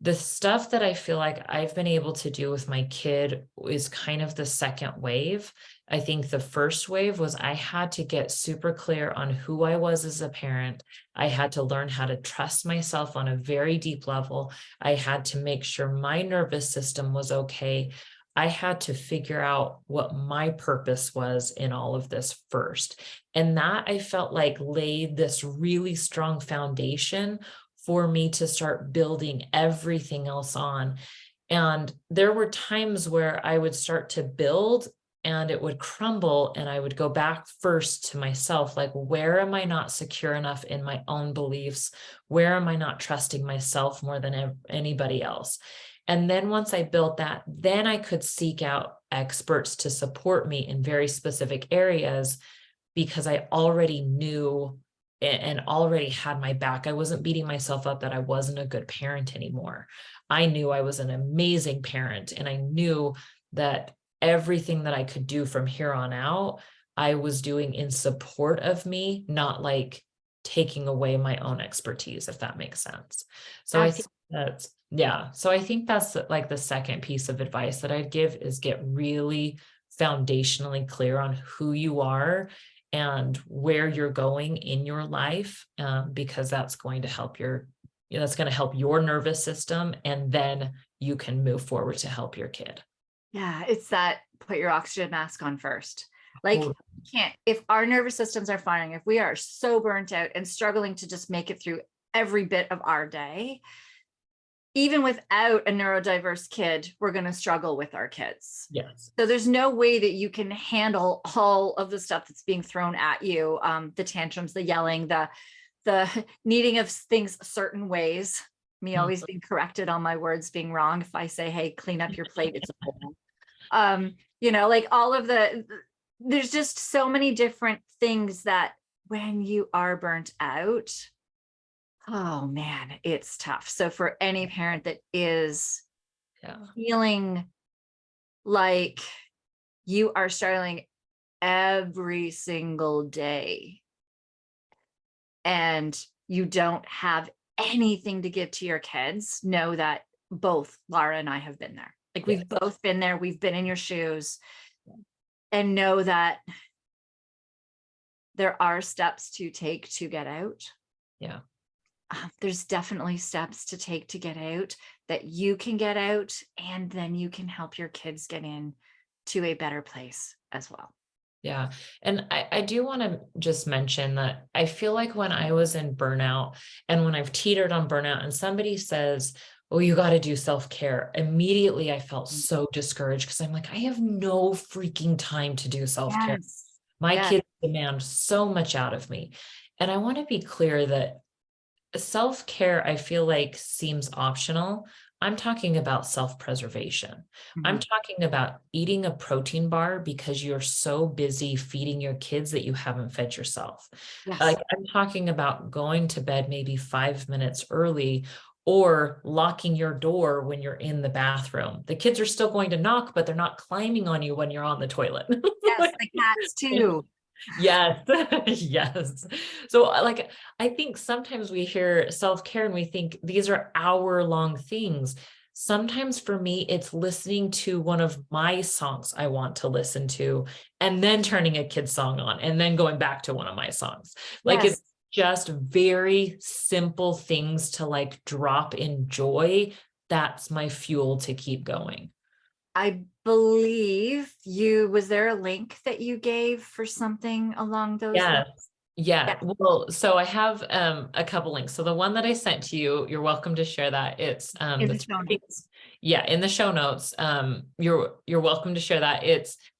The stuff that I feel like I've been able to do with my kid is kind of the second wave. I think the first wave was I had to get super clear on who I was as a parent. I had to learn how to trust myself on a very deep level. I had to make sure my nervous system was okay. I had to figure out what my purpose was in all of this first. And that I felt like laid this really strong foundation for me to start building everything else on. And there were times where I would start to build and it would crumble and I would go back first to myself, like, where am I not secure enough in my own beliefs? Where am I not trusting myself more than anybody else? And then once I built that, then I could seek out experts to support me in very specific areas because I already knew and already had my back. I wasn't beating myself up that I wasn't a good parent anymore. I knew I was an amazing parent and I knew that everything that I could do from here on out, I was doing in support of me, not like taking away my own expertise, if that makes sense. So I think that's, yeah. So I think that's like the second piece of advice that I'd give is get really foundationally clear on who you are and where you're going in your life, because that's going to help that's going to help your nervous system. And then you can move forward to help your kid. Yeah, it's that put your oxygen mask on first. Like, if our nervous systems are firing, if we are so burnt out and struggling to just make it through every bit of our day, even without a neurodiverse kid, we're going to struggle with our kids. Yes. So there's no way that you can handle all of the stuff that's being thrown at you, the tantrums, the yelling, the needing of things certain ways, me always being corrected on my words being wrong. If I say, hey, clean up your plate, it's a bowl. Like all of there's just so many different things that when you are burnt out, oh man, it's tough. So for any parent that is feeling like you are struggling every single day and you don't have anything to give to your kids, know that both Lara and I have been there. Like we've both been there. We've been in your shoes, and know that there are steps to take to get out. Yeah. There's definitely steps to take to get out that you can get out, and then you can help your kids get in to a better place as well. Yeah. And I do want to just mention that I feel like when I was in burnout and when I've teetered on burnout and somebody says, oh, you got to do self-care, immediately I felt so discouraged because I'm like, I have no freaking time to do self-care. Yes. My kids demand so much out of me. And I want to be clear that self-care, I feel like, seems optional. I'm talking about self-preservation. Mm-hmm. I'm talking about eating a protein bar because you're so busy feeding your kids that you haven't fed yourself. Yes. Like, I'm talking about going to bed maybe 5 minutes early or locking your door when you're in the bathroom. The kids are still going to knock, but they're not climbing on you when you're on the toilet. Yes, the cats too. Yes. Yes. So like, I think sometimes we hear self-care and we think these are hour-long things. Sometimes for me, it's listening to one of my songs I want to listen to and then turning a kid's song on and then going back to one of my songs. Like it's just very simple things to like drop in joy. That's my fuel to keep going. I believe was there a link that you gave for something along those lines? Yeah, well, so I have a couple links. So the one that I sent to you, you're welcome to share that. It's In the the three show things, notes. yeah, in the show notes. You're welcome to share that.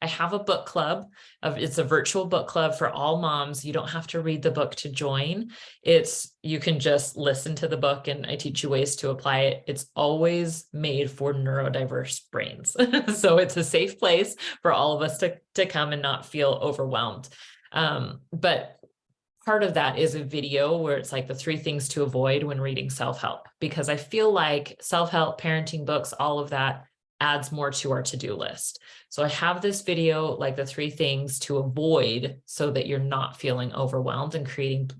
I have a book club it's a virtual book club for all moms. You don't have to read the book to join. You can just listen to the book and I teach you ways to apply it. It's always made for neurodiverse brains. So it's a safe place for all of us to come and not feel overwhelmed. But part of that is a video where it's like the 3 things to avoid when reading self-help, because I feel like self-help, parenting books, all of that adds more to our to-do list. So I have this video, like the 3 things to avoid so that you're not feeling overwhelmed and creating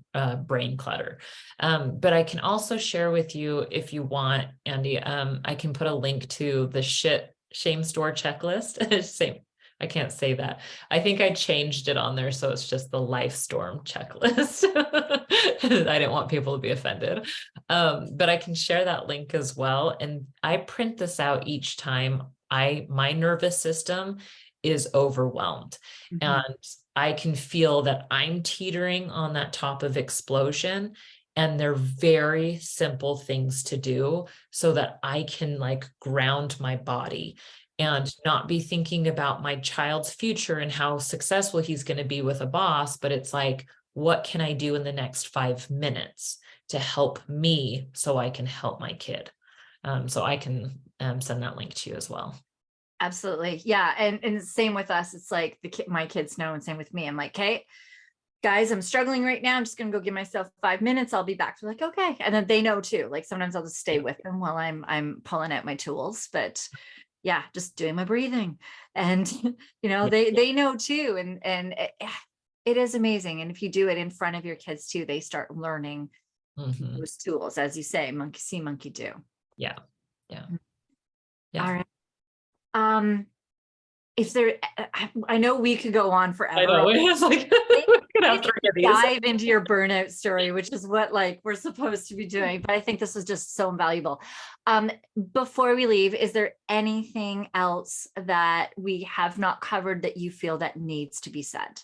brain clutter. But I can also share with you, if you want, Andy, I can put a link to the shame store checklist. Same. I can't say that. I think I changed it on there. So it's just the life storm checklist. I didn't want people to be offended. But I can share that link as well. And I print this out each time my nervous system is overwhelmed. Mhm. And I can feel that I'm teetering on that top of explosion. And they're very simple things to do so that I can like ground my body and not be thinking about my child's future and how successful he's going to be with a boss. But it's like, what can I do in the next 5 minutes to help me so I can help my kid? So I can send that link to you as well. Absolutely. Yeah. And same with us. It's like my kids know, and same with me. I'm like, okay, guys, I'm struggling right now. I'm just going to go give myself 5 minutes. I'll be back. They're like, okay. And then they know too. Like sometimes I'll just stay with them while I'm pulling out my tools, but yeah, just doing my breathing, and they know too. And it is amazing. And if you do it in front of your kids too, they start learning those tools, as you say, monkey see, monkey do. Yeah. Yeah. Yeah. All right. If there, I know we could go on forever. I know. It's like we have 3 of these. Dive into your burnout story, which is what like we're supposed to be doing. But I think this is just so invaluable. Before we leave, is there anything else that we have not covered that you feel that needs to be said?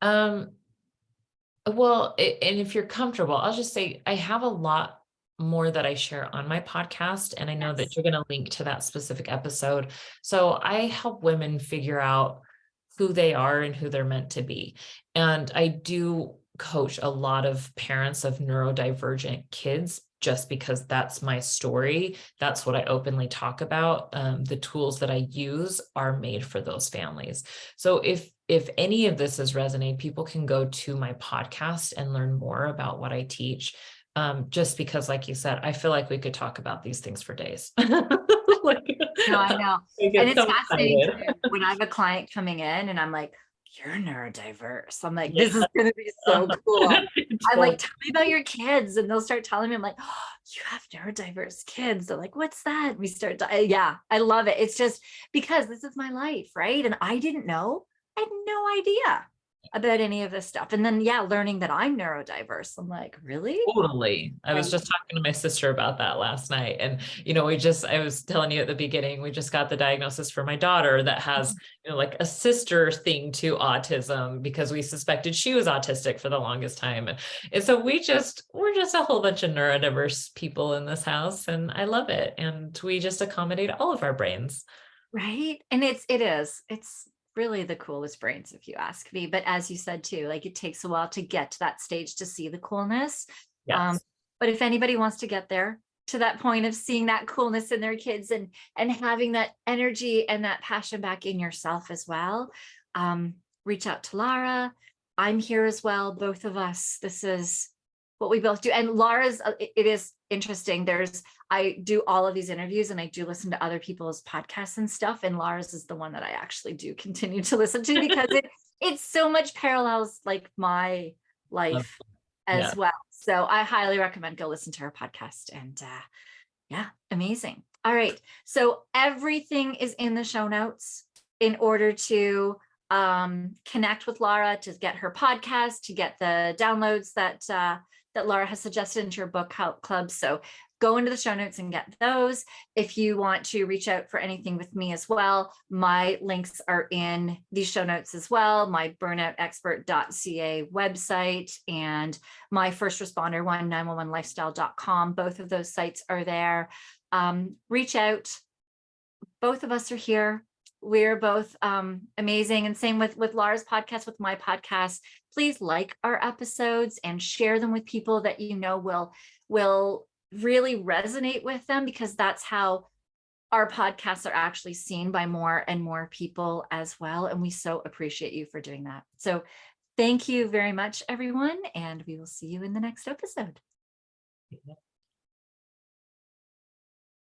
Well, and if you're comfortable, I'll just say I have a lot more that I share on my podcast, and I know that you're going to link to that specific episode. So I help women figure out who they are and who they're meant to be. And I do coach a lot of parents of neurodivergent kids just because that's my story. That's what I openly talk about. The tools that I use are made for those families. So if any of this has resonated, people can go to my podcast and learn more about what I teach. Just because, like you said, I feel like we could talk about these things for days. No, I know. And it's so fascinating when I have a client coming in and I'm like, you're neurodiverse. I'm like, Yeah. this is going to be so cool. I'm like, tell me about your kids. And they'll start telling me, I'm like, oh, you have neurodiverse kids. They're like, what's that? We start, yeah, I love it. It's just because this is my life, right? And I didn't know. I had no idea about any of this stuff. And then, yeah, learning that I'm neurodiverse. I'm like, really? Totally. I was just talking to my sister about that last night. And, I was telling you at the beginning, we just got the diagnosis for my daughter that has, like a sister thing to autism because we suspected she was autistic for the longest time. And so we're just a whole bunch of neurodiverse people in this house, and I love it. And we just accommodate all of our brains. Right. And it's really the coolest brains, if you ask me. But as you said too, like it takes a while to get to that stage to see the coolness. Yes. But if anybody wants to get there to that point of seeing that coolness in their kids and having that energy and that passion back in yourself as well, reach out to Lara. I'm here as well. Both of us. This is what we both do. And Lara's, it is interesting. I do all of these interviews and I do listen to other people's podcasts and stuff. And Lara's is the one that I actually do continue to listen to because it's so much parallels like my life as well. So I highly recommend go listen to her podcast. And yeah, amazing. All right. So everything is in the show notes in order to connect with Lara, to get her podcast, to get the downloads that that Lara has suggested into your book club. So go into the show notes and get those. If you want to reach out for anything with me as well, my links are in these show notes as well. My burnoutexpert.ca website and my first responder one, 911lifestyle.com. Both of those sites are there. Reach out. Both of us are here. We're both amazing. And same with Lara's podcast, with my podcast. Please like our episodes and share them with people that you know will really resonate with them, because that's how our podcasts are actually seen by more and more people as well. And we so appreciate you for doing that. So thank you very much, everyone. And we will see you in the next episode.